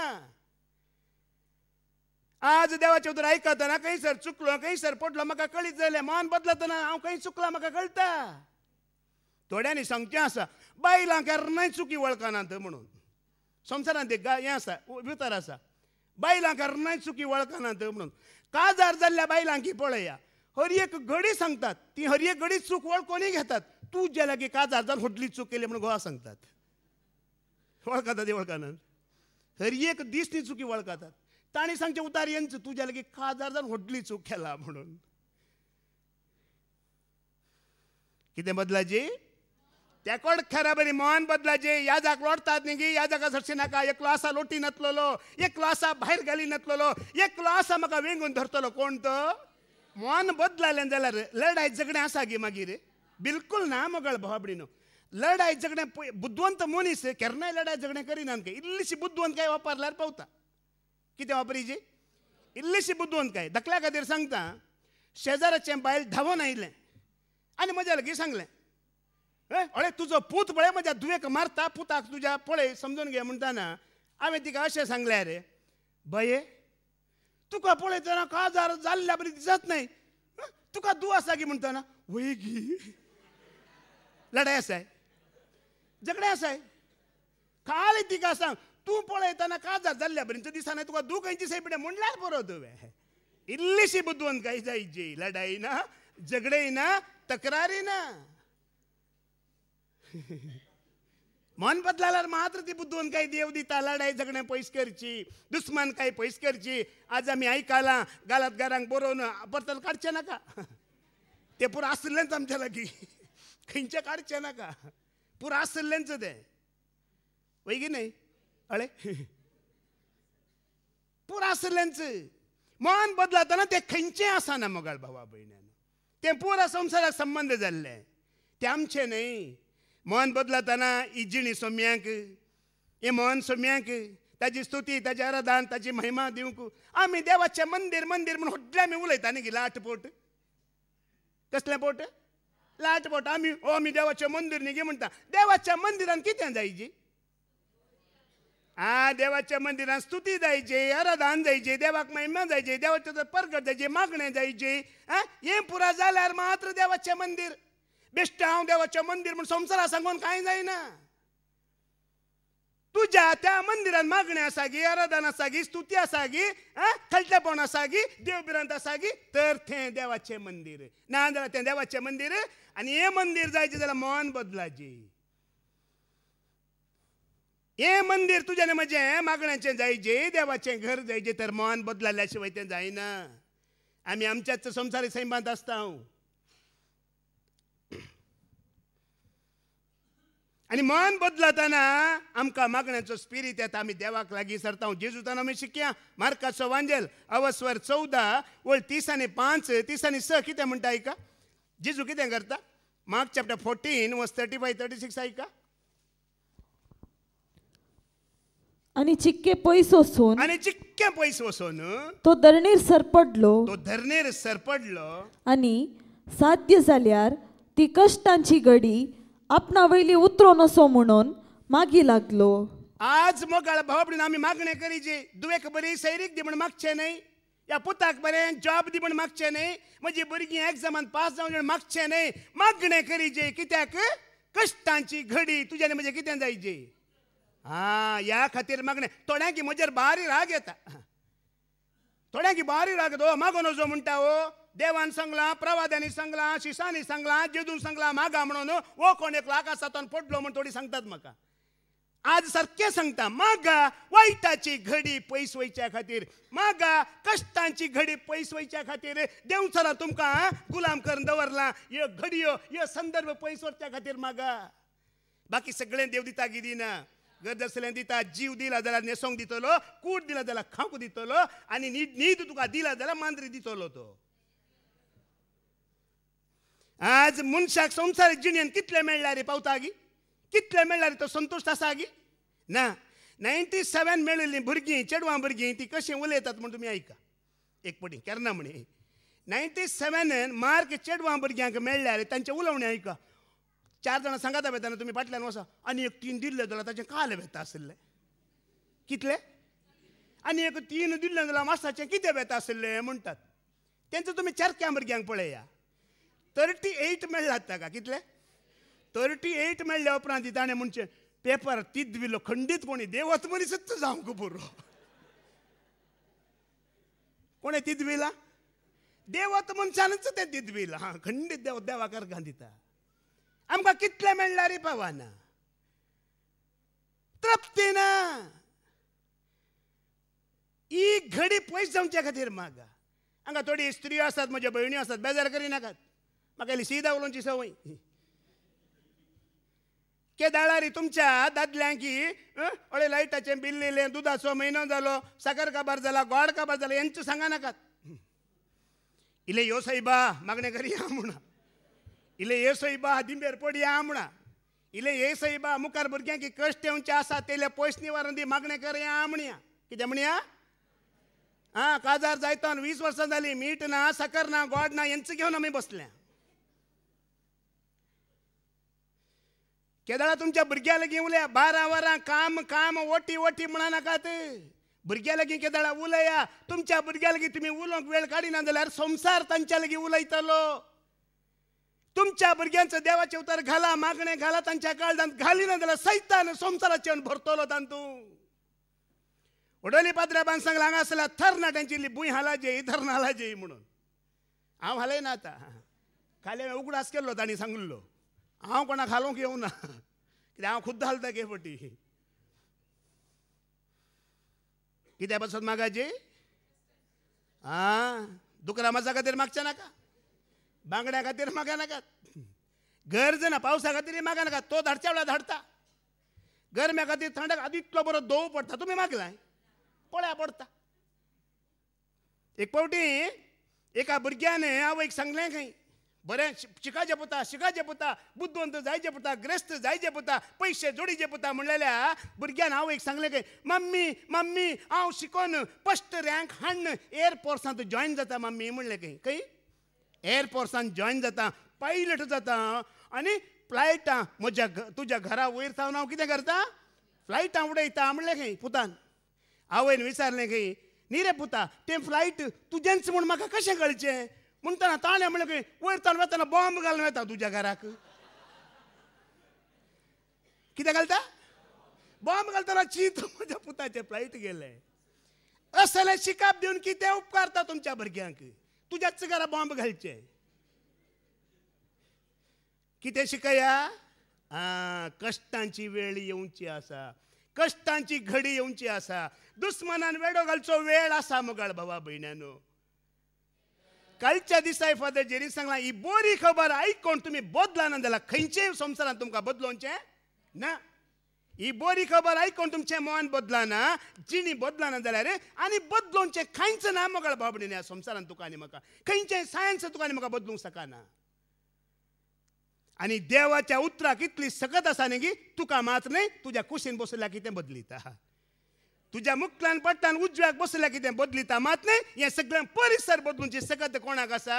आज देवाचें उतर आयकतना खंयसर चुकलो, खंयसर पडलो म्हाका कळीत जालें. मन बदलतना हांव खंय चुकलां म्हाका कळटा. थोड्यांनी सांगचें आसा बायलांक केन्नाय चुकी वळखनात म्हणून. संवसारांत एक हें आसा, उतर आसा, बायलांक केन्नाय चुकी वळखनात म्हणून. काजार जाल्ल्या बायलांक पळया, हर एक घडी सांगतात. ती हर एक घडी चूक वळखूनय घेतात. तूं जे लागीं काजार जावन व्हडली चूक केली म्हणून घोवा सांगतात. वळखतात ते वळखनात. हर एक दीस ती चुकी वळखतात. ताणी सांगचें उतार येंच तुज्या लागीं काजार जावन व्हडली चूक केला म्हणून. कितें बदलाची? त्या कोड खरा बरी मन बदलाचे. याजाक लोटतात न्ही गी, याजाका सरशी नाका. एकलो आसा लोटी नतलो, एकलो आसा भायर घाली नतलो, एकलो आसा म्हाका वेंगून धरतलो. कोण तो? मन बदलालें जाल्यार लढाई झगडें आसा गे मागीर? बिलकुल ना मोगळ भावबडीनो. लढाई झगडें बुद्धवंत मनीस केन्नाय लढाई झगडें करिनात काय. इल्लीशी बुद्धवंतकाय वापरल्यार पावता. कितें वापरीची? इल्लीशी बुद्धवंतकाय. दाखल्या खातीर सांगता, शेजाराचें बायल धांवून आयलें आनी म्हज्या लागीं सांगलें, अळे तुजो पूत पळय म्हज्या धुवेक मारता, पुताक तुज्या पळय समजून घे म्हणटाना हांवें तिका अशें सांगलें, रे बये तुका पळयतना काजार जाल्ल्या बरी दिसत नाही, तुका दुवास गी म्हणटाना वय गी लढाई आसाय झगडे आसाय खाली तिका सांग तू पळयतना काजार जाल्ल्या पर्यंत दिसना तुका दोगांची सैपडे म्हणल्यार बरो तुवें इल्लीशी बुद्वंत काही जायची लढाई ना झगडे ना तक्रारी ना मन बदलाल्यार मात्र ती बुद्वंत काही देव दिता लढाई झगडे पयस करची दुस्मान काही पयस करची आज आमी आयकाला गालात घरांक बरोवन परतल काडचे नाका ते पुरो आसलेंच आमच्या लागीं खंयचे काडचे नाका पुरो आसलेंच ते वय की नाही अळे पुरो आसलेंच मन बदलतना ते खंयचें आसना मोगाळ भावा भयण्यान ते पुरा संवसाराक संबंध जाल्ले ते आमचे न्हय मन बदलतना इजिणी सोम्यांक हे मन सोम्यांक ताची स्तुती ताची आराधन ताची महिमा दिवंक आमी देवाचें मंदिर मंदिर म्हणून व्हडलें आमी उलयता न्ही की लाटपोट कसलें पोट लाटपोट आमी देवाचें मंदिर न्ही गे म्हणटा देवाच्या मंदिरान कितें जायची देवाच्या मंदिरान स्तुती जायची आराधन जायची देवाक महिमा जायची देवाचे परगट जायचे मागणे जायचे हे पुरा जाल्यार मात्र देवाचें मंदिर बेश्टे हांव देवाचें मंदिर म्हूण संवसारा सांगून कांय जायना तुज्या त्या मंदिरान मागणे आसा गी आराधन आसा गी स्तुती आसा गी खलतेपण आसा गी देव बिरांत आसा गी तर तें देवाचें मंदिर ना जाल्यार तें देवाचें मंदिर आनी हें मंदिर जायचें जाल्यार मन बदलाची हे मंदिर तुझ्या आनी म्हजें मागण्याचें जायचें देवाचें घर जायचें तर मन बदलल्या शिवाय तें जायना आमी आमच्याच संवसारी सैमांत आसता आनी मन बदलतना आमकां मागण्याचो स्पिरीट येता आमी देवाक लागीं सरता जेजूतान आमी शिकया मार्काचो वांजेल अवस्वर 14 वळ 30 आनी 5 30 आनी 6 कितें म्हणटा आयका जेजू कितें करता मार्क चॅप्टर 14 वर्स 35-36 आयका आणि चिक्के पयस वचून तो धरणीर सरपडलो आणि साध्य जाल्यार ती कष्टांची घडी आपणा वयली उतरो नसो म्हणून मागी लागलो आज मोगाळ भावपडीन आमी मागणे करीचे दुवेक बरी सैरीक दी म्हण मागचे न्हय या पुताक बरें जॉब दी म्हण मागचे न्हय म्हजी भुरगीं एग्जामान पास जावन म्हण मागचे न्हय मागणे करीचे कित्याक कश्टांची घडी तुज्या आनी म्हजें कितें जायचे या खातीर मागणे थोड्यांकी म्हजेर बारी राग येता थोड्यांकी बारी राग येता मागो नजो म्हणटा देवान सांगला प्रवाद्यांनी सांगला शिशांनी सांगला जेजून सांगला मागा म्हणून कोण एक आकाशांतल्यान पडलो म्हण थोडी सांगतात म्हाका आज सारकें सांगता मागा वायटाची घडी पयस वयच्या खातीर मागा कश्टांची घडी पयस वयच्या खातीर देव सरा तुमकां गुलाम करून दवरला ह्यो घडयो ह्यो संदर्भ पयस वचच्या खातीर मागा बाकी सगळें देव दिता गिदिना गरज असलें दिता जीव दिला जाल्यार न्हेसोंक दितलो कूट दिला जाल्यार खावंक दितलो आनी न्हीद तुका दिला जाल्यार मांद्री दितलो तो आज मनशाक संवसारीक जिणेन कितले मेळ्ळा रे पावता गी कितले मेळ्ळा रे तो संतुश्ट आसा गी ना 97 मेळिल्लीं भुरगीं चेडवां भुरगीं ती कशीं उलयतात म्हण तुमी आयका एक पटी केन्ना म्हणे 97 मार्क चेडवां भुरग्यांक मेळ्ळ्या रे तांचे उलोवणी आयका 4 जाणां सांगाता वेताना तुमी फाटल्यान वसा आनी एक 3 दिल्ले जाल्यार ताचें काल वेता आसले कितले आनी एक 3 दिल्ले जाल्यार मास्ताचें कितें वेता आसलें म्हणटात तेंचो तुमी 4 भुरग्यांक पळया 38 मेळ्ळात ताका कितले 38 मेळ्ळ्या उपरांत ताणें म्हणचें पेपर तिदविलो खंडीत कोणी देवत मनीसच जावंक पुरो कोणे तिदविला देवत मनशानच तें तिदविला खंडीत देव देवाकार दिता आमकां कितले मेळ्ळा रे पावाना तृप्ती ना ही घडी पयस जावच्या खातीर मागा हांगा थोडी स्त्रियो आसात म्हज्या भयण्यो आसात बेजार करिनाकात म्हाका इल्ली सीदा उलोवची संवय केदाळारी तुमच्या दादल्यांकी अळे लायटाचें बिल येयलें दुदाचो म्हयनो जालो साकर काबार जाला गोड काबार जाला हेंच सांगनाकात इल्ले यो सायबा मागणें करया म्हणा इल्ले ये सायबा दिंबेर पडया म्हणा इल्ले ये सायबा मुखार भुरग्यांक कश्ट येवचे आसा तेले पयस निवारण दी मागणें करया म्हणया कितें म्हणया काजार जायतो 20 वर्सां जालीं मीठ ना साकर ना गोड ना हेंच घेवन आमी बसल्या केदाळा तुमच्या भुरग्यां लागीं उलया 12 वरां काम काम ओटी ओटी म्हणा नाकात भुरग्यां लागीं केदाळा उलया तुमच्या भुरग्यां लागीं तुमी उलोवंक वेळ काडिना जाल्यार संवसार तांच्या लागीं उलयतलो तुमच्या भुरग्यांचं देवाचे उतार घाला, मागणे घाला, तांच्या काळजांत घालीना जाल्यार सैतान संवसाराचे भरतलो तांतू. उडोली पाद्र्याबान सांगला हांगासरल्या थर नाट्यांची भुंय हालाजे धरण हालाजे म्हणून. हांव हालयना आतां, खाली उगडास केल्लो तांणी सांगलो. हांव कोणाक हालोवंक येवना, कित्याक हांव खुद्द हालता के फावटी. कित्या पासून मागाजे? दुकरा माजा खातीर मागचे नाका, बांगड्या खातीर मागा नाकात, गरज ना पावसा खातीर मागा नाकात. तो धाडच्या वेळार धाडता. गरम्या खातीर थंड खातीर इतलो बरो दोव पडटा, तुमी मागलाय पळ्या पडता. एक फावटी एका भुरग्यान आवयक सांगलें खंय, बरें शिकाचें पडटा, शिकाचें पडटा, बुद्धवंत जायचें पडटा, ग्रेस्त जायचें पडटा, पयशे जोडीचे पडटा म्हणलेल्या भुरग्यान आवयक सांगलें खंय, मम्मी मम्मी हांव शिकोन फर्स्ट रँक हाडून एअरफोर्सांत जॉयन जाता मम्मी म्हणलें खंय. खंय एअरफोर्सांत जॉयन जाता, पायलट जाता आनी फ्लायटां म्हज्या तुज्या घरा वयर सावन हांव कितें करता, फ्लायटां उडयता म्हणलें खंय पुतान. आवयन विचारलें खंय, न्ही रे पुता तें फ्लायट तुजेंच म्हूण म्हाका कशें कळचें म्हणटना ताणें म्हणलें खंय, वयर तावन वतना बॉम्ब घालून येता तुज्या घराक. कितें घालता? बॉम्ब घालतना चीत म्हज्या पुताचें फ्लायट गेलें. असलें शिकाप दिवन कितें उपकारता तुमच्या भुरग्यांक? तुज्याच घरा बॉम्ब घालचे. कितें शिकया? कश्टांची वेळ येवची आसा, कश्टांची घडी येवची आसा. दुस्मनान वेडो घालचो वेळ आसा मोगाळ भावा भयण्यानो. कालच्या दिसा फादर जेरी सांगला, ही बरी खबर आयकोन तुमी बदलाना जाल्यार खंयचेय संवसारांत तुमकां बदलोवचें ना. ही बरी खबर आयकोन तुमचें मन बदलाना, जिणी बदलाना जाल्यार आनी बदलोवचें कांयच ना मोगाळ भाव भयणी. ह्या संवसारांत तुका आनी म्हाका खंयचेंय सायन्स तुका आनी म्हाका बदलूंक शकना. आनी देवाच्या उतराक इतली सकत आसा न्ही की तुका मात न्ही, तुज्या कुशीन बसल्या कितें बदलिता, तुज्या मुखल्यान पडटान उजव्याक बसल्या कितें बदलिता मात न्ही. हें सगळें परिसर बदलूंची सकत कोणाक आसा?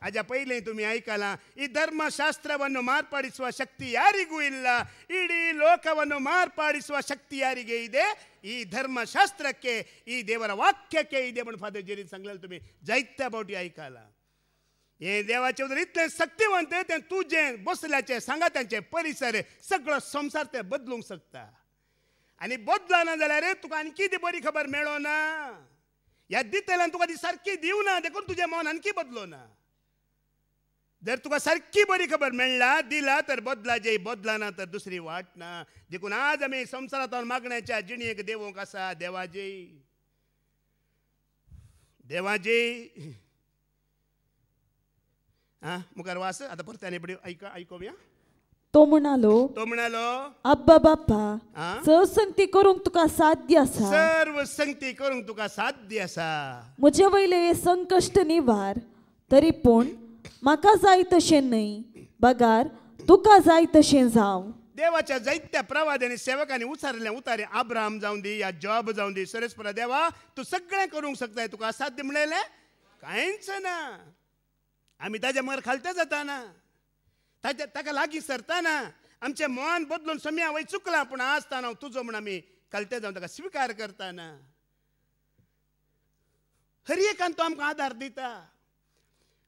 हाज्या पयलीं तुमी आयकलां, ಈ ಧರ್ಮಶಾಸ್ತ್ರವನ್ನು ಮಾರ್ಪಡಿಸುವ ಶಕ್ತಿ ಯಾರಿಗೂ ಇಲ್ಲ, ಇಡೀ ಲೋಕವನ್ನು ಮಾರ್ಪಡಿಸುವ ಶಕ್ತಿ ಯಾರಿಗೆ ಇದೆ? ಈ ಧರ್ಮಶಾಸ್ತ್ರಕ್ಕೆ, ಈ ದೇವರ ವಾಕ್ಯಕ್ಕೆ ಇದೆ म्हणून फादर जेरी सांगलेलें तुमी जायत्या फावटी आयकलां. हे देवाचे उदर इतलें शक्तिवंत तें तुजें बसल्याचें सांगात्यांचें परिसर सगळो संवसार तें बदलूंक शकता. आनी बदलना जाल्यार तुका आनी कितें बरी खबर मेळोना. ह्या दितेल्यान तुका ती सारकी दिवना, देखून तुजें मन आणखी बदलोना. जर तुका सारकी बरी खबर मेळ्ळा, दिला तर बदलाजे, बदलाना तर दुसरी वाट ना. देखून आज आमी संवसारांत मागण्याच्या जिणयेक देवूंक आसा. देवाजे देवाजे मुखार वास. आतां परत आनी आयकोवया. तो म्हणालो अब्बा बाप्पा, सर्व संगती करूंक तुका साध्य आसा, सर्व संगती करूंक तुका साध्य आसा. म्हजे वयले हे संकश्ट निवार. तरी पूण म्हाका जाय तशें न्हय, बगार तुका जाय तशें जावं. देवाच्या जायत्या प्रवाद्यांनी सेवकांनी उचारलें उतारे, अब्राहम जावं दी या जॉब जावं दी, सरस्परा देवा तूं सगळें करूंक शकताय, तुका असाध्य म्हणलेलें कांयच ना. आमी ताज्या मगर खालते जाताना, ताका लागीं सरताना, आमचें मन बदलून सम्या वय चुकलां, पूण आज तान हांव तुजो म्हूण आमी खालते जावन ताका स्विकार करताना. हर एकान तो आमकां आदार दिता.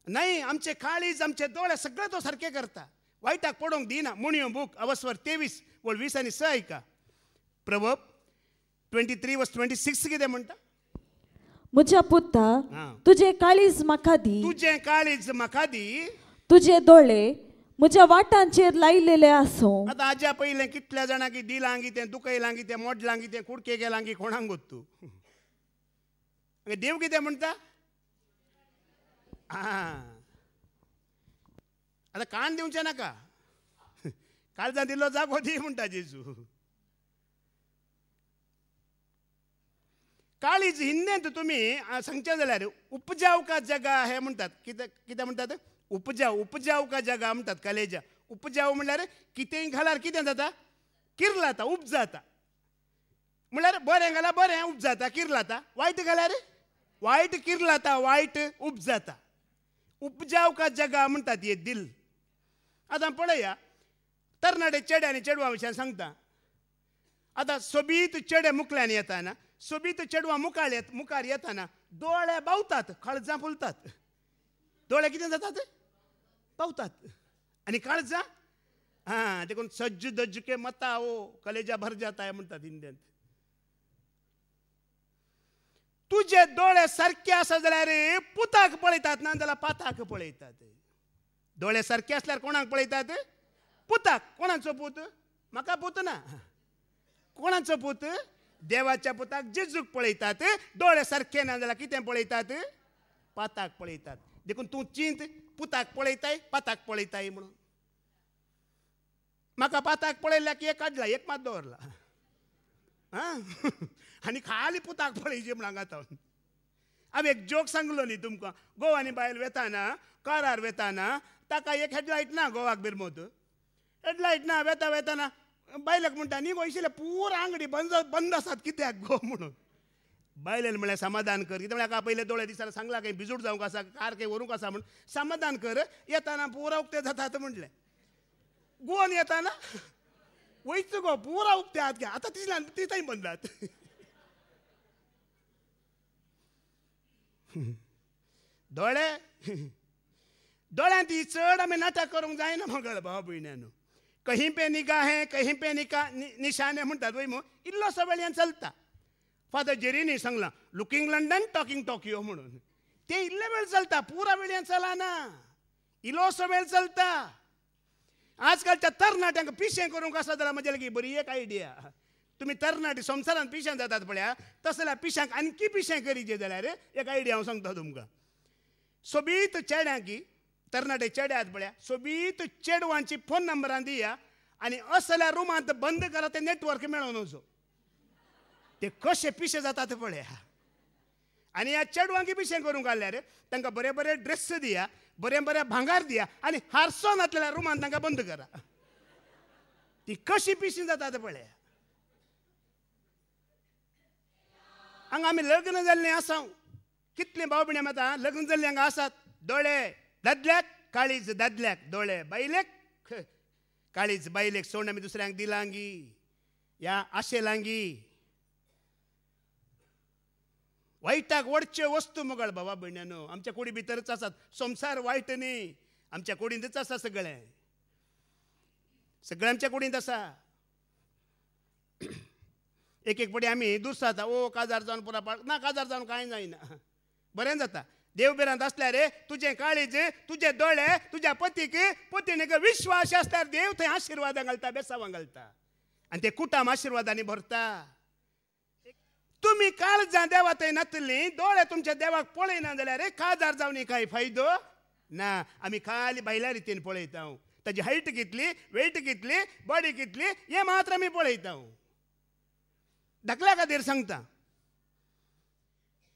नाही आमचे काळीज, आमचे दोळे सगळे तो सारखे करता, वायटाक पडोवंक दिना. मुणयो बूक अवस्वर 23:20-6 ऐका. प्रवर्ब 23:26 कितें म्हणटा? म्हज्या पुत्ता, तुझे काळीज म्हाका दी, तुझे काळीज म्हाका दी, तुझे दोळे म्हज्या वाटांचेर लायलेले आसूं. आतां हाज्या पयलें कितल्या जाणांक दिलां कितें, दुखयलां कितें, मोडलां कितें, कुडके गेलां की कोणाक गोत तूं? देव कितें म्हणटा? आतां कान दिवचें नाका, काळजां दिल्लो जागो दी म्हणटा जेजू. काळीज हिंदींत तुमी सांगचे जाल्यार उपजाव का जगा हे म्हणटात. कितें म्हणटात? उपजाव का जगा म्हणटात. कलेजा उपजाव म्हणल्यार कितेंय घाल्यार कितें जाता? किरलाता, उपजाता. म्हणल्यार बरें घाल्यार बरें उपजाता, किरलाता. वायट घाल्यार वायट किरलाता, वायट उपजाता. उपजाव का जगा म्हणटात हे दिल. आतां पळया, तरणाटे चेडे आनी चेडवां विशयान सांगता. आतां सोबीत चेडे मुखल्यान येताना, सोबीत चेडवां मुखार येताना दोळे बावतात, काळजां फुलतात. दोळे कितें जातात? पावतात आणि काळजा हां ते कोण सज्ज दज्ज के मता ओ कलेजा भर जाता म्हणतात हिंदीत. तुझे डोळे सारखे असं जाल्यार पुताक पळयतात ना जाल्यार पाताक पळयतात. डोळे सारखे असल्यार कोणाक पळयतात? पुताक. कोणाचो पूत? म्हाका पूत ना. कोणाचो पूत? देवाच्या पुताक जेजूक पळयतात. डोळे सारखे ना जाल्यार कितें पळयतात? पाताक पळयतात. देखून तूं चिंत पुताक पळयताय पाताक पळयताय म्हणून. म्हाका पाताक पळयल्या की एक काडला एक मात दवरला हां आनी खाली पुताक पळयचे म्हण हांगा हांवें एक जोक सांगलो न्ही तुमकां. घोव आनी बायल वेताना कारार वेताना ताका एक हेडलायट ना घोवाक बिरमोत. हेडलायट ना वेता वेताना बायलेक म्हणटा न्ही गो इशिल्ले पुरो आंगडी बंद आसात कित्याक गो म्हणून. बायलेन म्हळ्यार समाधान कर. कितें म्हळ्यार पयले दोळे दिसाला सांगला खंय बिजूट जावंक आसा कार खंय व्हरूंक आसा म्हूण समाधान कर. येताना पुरा उक्ते जातात म्हणलें. गोवन येताना वयच गो पुरा उक्ते आहात घे आतां तितल्यान ती थंय बंदात. दोळे दोळ्यांत ही चड आमी नाटक करूंक जायना मगळ भाव भयण्यानो. कहीं पे निगाहें कहीं पे निशाने म्हणटात वय इल्लोसो वेळयान चलता. फादर जेरीनी सांगलां लुकींग लंडन टॉकिंग टोकियो म्हणून. ते इल्ले वेळ चलता पुरा वेळयान चलना. इल्लोसो वेळ चलता. आजकालच्या तरणाट्यांक पिशें करूंक आसा जाल्यार म्हजे लागीं बरी एक आयडिया. तुमी तरणाटी संवसारांत पिशें जातात पळया तसल्या पिशांक आणकी पिशें करीचे जाल्यार एक आयडिया हांव सांगता तुमकां. सोबीत चेड्यांक तरणाटे चेडे आहात पळया सोबीत चेडवांची फोन नंबरां दिया आनी असल्या रुमांत बंद करा ते नेटवर्क मेळोन वचो. ते कशे पिशे जातात पळया. आनी ह्या चेडवांक पिशें करूंक आसल्यार तांकां बरे बरे ड्रेस दिया बरें बरें भांगार दिया आनी हारसो नातल्या रुमांत तांकां बंद करा. ती कशी पिशी जातात पळया. हांगा आमी लग्न जाल्लीं आसा कितलीं भाव भयणी आतां लग्न जाल्लीं हांगा आसात. दोळे दादल्याक काळीज दादल्याक दोळे बायलेक काळीज बायलेक सोडून आमी दुसऱ्यांक दिलांगी ह्या आशेलांगी. वायटाक वडच्यो वस्तू मुगळ भावा भयण्यानो आमच्या कुडी भितरच आसात. संवसार वायट न्ही आमच्या कुडींतच आसा सगळें. सगळें आमच्या कुडींत आसा. एक एक पटी आमी दुसता ओ काजार जावन पुरा पाड ना काजार जावन कांय जायना बरें जाता. देव बिरांत आसल्यार तुजें काळीज तुजे दोळे तुज्या पतीक पतीनीक विश्वास आसल्यार देव थंय आशिर्वादां घालता बेसावां घालता आनी ते कुटाम आशिर्वादांनी भरता. तुमी काळजां देवा थंय नातलीं दोळे तुमच्या देवाक पळयना जाल्यार काजार जावन कांय फायदो ना. आमी खाली भायल्या रितीन पळयता. ताजी हायट कितली वेट कितली बॉडी कितली हें मात्र आमी पळयता. धाकल्या खातीर सांगता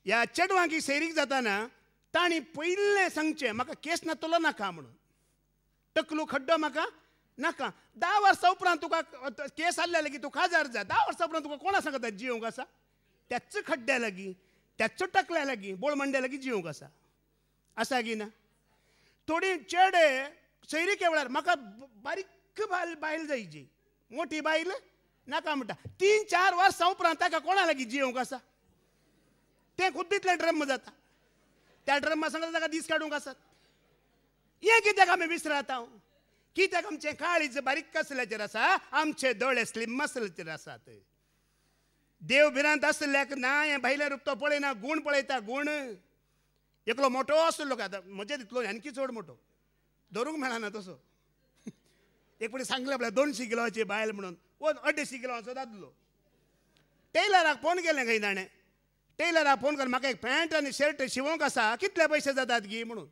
ह्या चेडवांक सैरीक जाताना तांणी पयलें सांगचें म्हाका केस नातलो नाका म्हणून. टकलू खड्डो म्हाका नाका. 10 वर्सां उपरांत तुका केस आसल्या लागीं तूं काजार जा. 10 वर्सां उपरांत तुका कोणा सांगता जियोंक आसा. त्याच खड्ड्या लागीं त्याच टकल्या लागीं बोळ मंड्या लागीं जियोंक आसा. आसा की ना. थोडी चेडे सैरीके वेळार म्हाका बारीक बायल जायची मोठी बायल नाका म्हणटा. 3-4 वर्सां उपरांत ताका कोणा लागीं जियोंक आसा. तें खुद्दीतलें ड्रम जाता. त्या ड्रम्मा सांगता ताका दीस काडूंक आसात. हें कित्याक आमी विसरात. कित्याक आमचें काळीज बारीक कसल्याचेर आसा आमचे दोळे स्लिम मसलाचेर आसात. देव भिरांत आसल्याक ना हें भायलें रूप तो पळयना गूण पळयता गूण. एकलो मोठो आसलो काय आतां म्हजे तितलो आनकी चड मोठो धरूंक मेळना तसो. एक पटी सांगलें आपल्या 200 किलोची बायल म्हणून 250 किलोचो दादलो. टेलराक फोन केलें खंय ताणें. टेलराक फोन कर म्हाका एक पॅन्ट आनी शर्ट शिवोंक आसा कितले पयशे जातात गी म्हणून.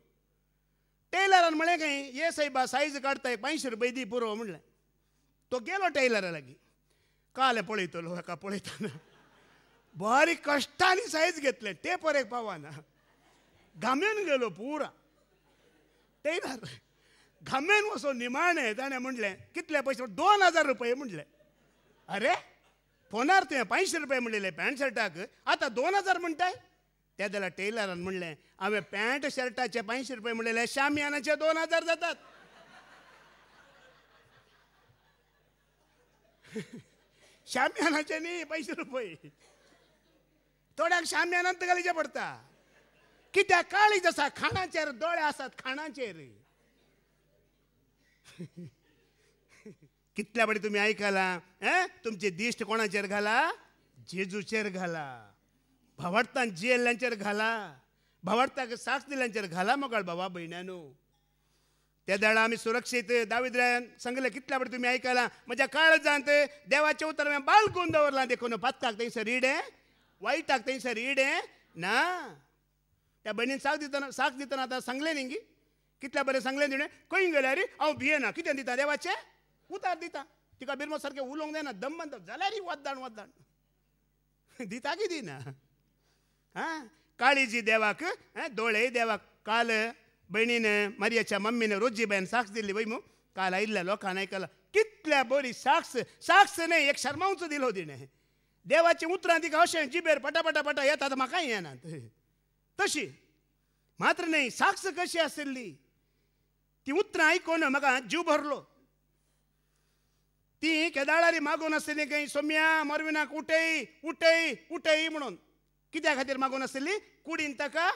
टेलरान म्हळें खंय ये सायबा सायज काडटा 500 रुपया दी पुरो म्हणलें. तो गेलो टेलरा लागीं. काले पळयतलो हेका पळयतना बारीक कश्टांनी सायज घेतले टेपर एक पावाना. घामेन गेलो पुरा. टेलर घामेन वचून निमाणें ताणें म्हणलें कितले पयशे 2000 रुपया म्हणलें. अरे फोनार तुवें 500 रुपया म्हणलेले पॅन्ट शर्टाक आतां 2000 म्हणटाय. त्या जाल्यार टेलरान म्हणलें हांवें पॅन्ट शर्टाचे 500 रुपया म्हणलेले शामियानाचे 2000 जातात. शामियानाचे न्ही 500 रुपये. थोड्यांक शामियानांत घालीचे पडटा. कित्याक काळीज आसा खाणाचेर दोळे आसात खाणाचेर. कितल्या बडी तुम्ही ऐकाला तुमचे दिश्ट कोणाचेर घाला जेजूचेर घाला भावार्थान जियेल्ल्यांचेर घाला भावार्थाक साक्ष दिल्ल्यांचेर घाला मोगाळ भावा भयण्यानो त्या दाडा आमी सुरक्षीत दाविद्रान सांगले कितल्या बडी तुम्ही ऐकाला म्हज्या काळजांत देवाचे उतर हांवें बाळगून दवरला देखून पातकाक थंयसर इडे वायटाक थंयसर इडे ना त्या भयणीन साक्ष दितना आतां सांगलें न्ही कितल्या बरें सांगलें तिणें खंय गेल्यार हांव भियेना कितें दिता देवाचें उतार दिता तिका बिरमो सारकें उलोवंक जायना दम बांदता जाल्यार वद्दाण दिता की दिना काळीजी देवाक दोळे देवाक काल भयणीन मारयाच्या मम्मीन रोजीबायन साक्ष दिल्ली वय मू काल आयिल्ल्या लोकांक आयकला कितल्या बरी साक्ष न्ही एक शर्मावचो दिलो तिणें देवाची उतरां तिका अशें जिबेर पटा येता म्हाका येनात तशी मात्र न्ही साक्ष कशी आशिल्ली ती उतरां आयकून म्हाका जीव भरलो ती केदाळारी मागून आसली खंय सोम्या मरविनाक उठय म्हणून कित्या खातीर मागून आसली कुडीन ताका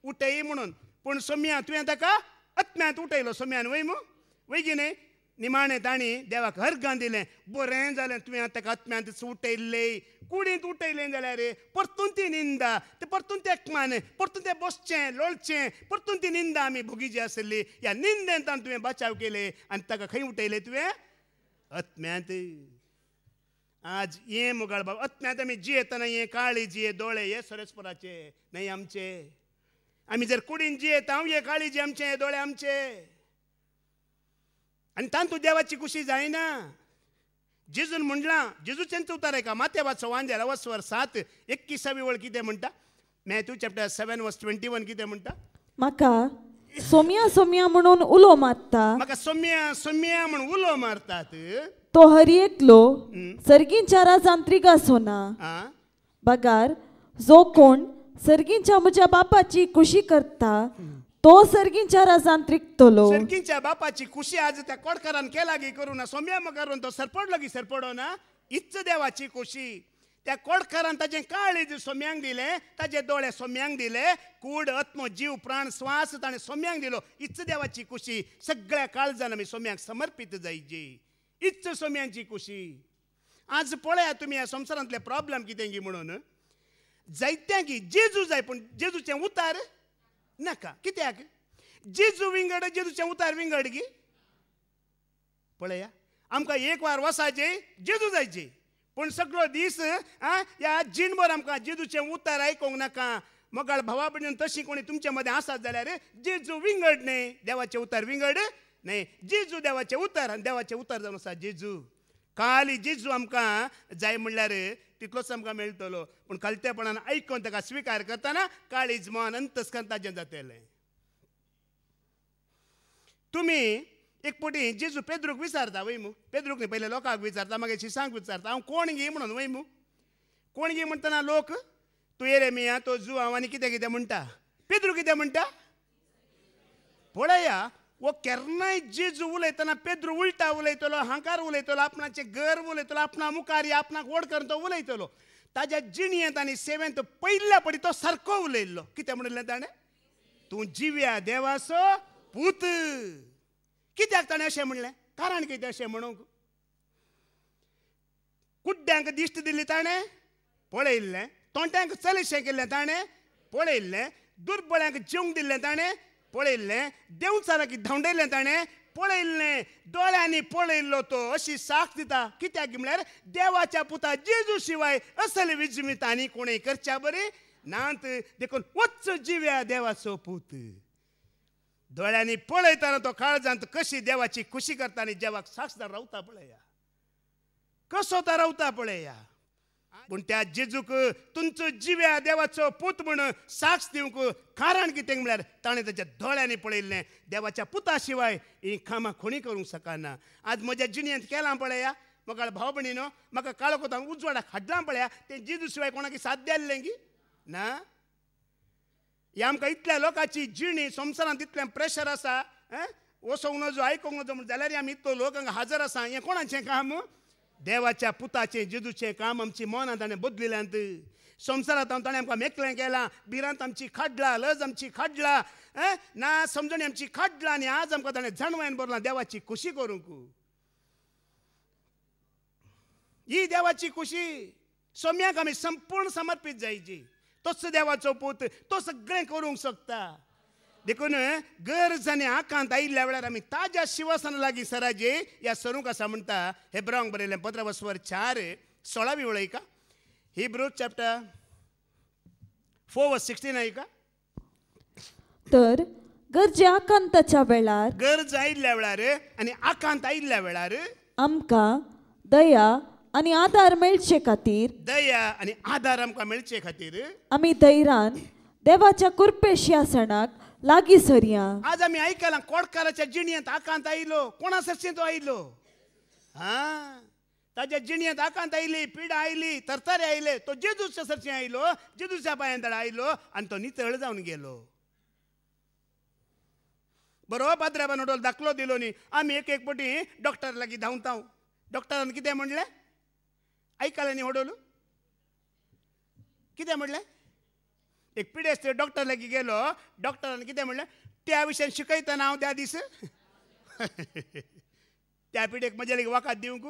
उठय म्हणून पूण सोम्या तुवें ताका आत्म्यांत उठयलो सोम्यान वय गी न्ही निमाणें तांणी देवाक अर्गां दिलें बरें जालें तुवें ताका आत्म्यांत उठयल्लें कुडींत उठयलें जाल्यार परतून ती निंदा ते परतून ते एकमान परतून ते बसचें लोळचें परतून ती निंदा आमी भोगी जी आसली ह्या निंदेंतान तुवें बचाव केले आनी ताका खंय उठयलें तुवें आत्म्यांत आज ये मुगाळ बाबा आत्म्यांत आमी जियेतना ये काळी जिये दोळे हे सरस्पराचे न्हय आमचे आमी जर कुडीन जियेता हांव ये काळी जी आमचे दोळे आमचे आनी तांतूं देवाची खुशी जायना जेजून म्हणलां जेजूचेंच उतार आहे का माथ्या वाचो वांजेला वस्वर 7:21 वळ कितें म्हणटा मॅथ्यू चॅप्टर 7 वर्स 21 कितें म्हणटा म्हाका सोम्या म्हणून उलो मारता म्हाका सोम्या म्हणून उलो मारतात तो हरी एकलो सर्गींच्या राजांत्रीक आसोना बगार जो कोण सर्गींच्या म्हज्या बापाची खुशी करता तो सर्गींच्या राजांत्रिकतलो सर्गींच्या बापाची खुशी आज त्या कोडकारान केला गी करू ना सोम्या मगारून तो सरपडलो गी सरपडो ना इच्च देवाची खुशी त्या कोडकारान ताजें काळीज सोम्यांक दिलें ताजे दोळे सोम्यांक दिले कूड आत्मो जीव प्राण स्वास ताणें सोम्यांक दिलो इच्च देवाची खुशी सगळ्या काळजान आमी सोम्यांक समर्पित जायची इच्च सोम्यांची खुशी आज पळया तुमी ह्या संवसारांतले प्रॉब्लेम कितें गी म्हणून जायत्यांक जेजू जाय पूण जेजूचें उतार नाका कित्याक जेजू विंगड जेजूचें उतार विंगड गी पळया आमकां एक वार वसाचें जेजू जायचें पूण सगळो दीस ह्या जिणभर आमकां जेजूचें उतार आयकूंक नाका मोगाळ भावा भयणीन तशी कोणी तुमचे मदें आसात जाल्यार जेजू विंगड न्ही देवाचें उतार विंगड न्ही जेजू देवाचें उतार आनी देवाचें उतार जावन आसा जेजू खाली जेजू आमकां जाय म्हणल्यार तितलोच आमकां मेळटलो पूण कलतेपणान आयकून ताका स्विकार करतना काळीज मन अंतस्कंताचें जातलें तुमी एक पटी जेजू पेद्रूक विचारता वय मू पेद्रूक न्ही पयले लोकांक विचारता मागीर शिसांक विचारता हांव कोण गी म्हणून वय मू कोण गी म्हणटना लोक तूं येरेमिया तो जू हांव आनी कितें कितें म्हणटा पेद्रू कितें म्हणटा पळया वो केन्नाय जेजू उलयतना पेद्रू उलटा उलयतलो हांकार उलयतलो आपणाचे गर्व उलयतलो आपणा मुखार आपणाक वड करून तो उलयतलो ताज्या जिणयेंत आनी सेवेंत पयल्या पडी तो सारको उलयल्लो कितें म्हणलें ताणें तूं जिव्या देवाचो पूत कित्याक ताणें अशें म्हणलें कारण कितें अशें म्हणूंक कुड्ड्यांक दिश्ट दिल्ली ताणें पळयल्लें तोंट्यांक चलशें केल्लें ताणें पळयल्लें दुर्बळ्यांक जेवंक दिल्लें ताणें पळयल्लें देंवचाराक धांवडयल्लें ताणें पळयल्लें दोळ्यांनी पळयल्लो तो अशी साक्ष दिता कित्याक म्हळ्यार देवाच्या पुता जेजू शिवाय असल विजमीत आनी कोणें करच्या बरें नात देखून वच्च जिव्या देवाचो पूत दोळ्यांनी पळयतना तो काळजांत कशी देवाची खुशी करता आनी देवाक साक्षदार रावता पळया कसो तो रावता पळया पूण त्या जेजूक तुमचो जिव्या देवाचो पूत म्हूण साक्ष दिवंक कारण कितें म्हळ्यार ताणें ताच्या दोळ्यांनी पळयल्लें देवाच्या पुता शिवाय ही कामां कोणी करूंक शकना आज म्हज्या जिणयेंत केलां पळया म्हाका भाव भयणीनो म्हाका काळो कोतां उजवाडाक हाडलां पळया तें जेजू शिवाय कोणाक साध्य जाल्लें गी ना हे आमकां इतल्या लोकांची जिणी संवसारांत इतलें प्रेशर आसा वसोंक नजो आयकोंक नजो म्हण जाल्यार आमी इतलो लोक हांगा हजर आसा हें कोणाचें काम देवाच्या पुताचें जेजूचें काम आमची मनां ताणें बदलिल्यांत संवसारांत ताणें आमकां मेकळें केलां बिरांत आमची खाडला लज आमची खाडला ना समजणी आमची खाडला आनी आज आमकां ताणें जाणवायन बरलां देवाची खुशी करूंक ही देवाची खुशी सोम्याक आमी संपूर्ण समर्पीत जायची तोच देवाचो पूत तो सगळें करूंक शकता देखून गरज आनी आकांत आयिल्ल्या वेळार आमी ताज्या शिवासना लागीं सराजे ह्या सरूंक आसा म्हणटा हेब्रांक बरयलें 15:4-16 वळयका हिब्रू चॅप्टर 4:16 ऐका तर गरजे आकांताच्या वेळार गरज आयिल्ल्या वेळार आनी आकांत आयिल्ल्या वेळार आमकां दया आनी आदार मेळचे खातीर दया आनी आदार आमकां मेळचे खातीर आमी धैर्यान देवाच्या कृपे सिंहासनाक लागीं सरया आज आमी आयकलां कोडकाराच्या जिणयेंत आकांत आयलो कोणा सरशी तो आयलो ताज्या जिणयेंत आकांत आयली पिडा आयली तरतरे आयले तो जेजूच्या सरशी आयलो जेजूच्या पांयांतळ आयलो आनी तो नितळ जावन गेलो बरो पाद्र्याबान ओडोल दाखलो दिलो न्ही आमी एक एक पटी डॉक्टर लागीं धांवताव डॉक्टरान कितें म्हणलें ऐकलें न्ही ओडोल कितें म्हणलें एक पिडेस्त डॉक्टर लागीं गेलो डॉक्टरान कितें म्हणलें त्या विशयान शिकयतना हांव त्या दीस त्या पिडेक म्हज्या लागीं वकात दिवंक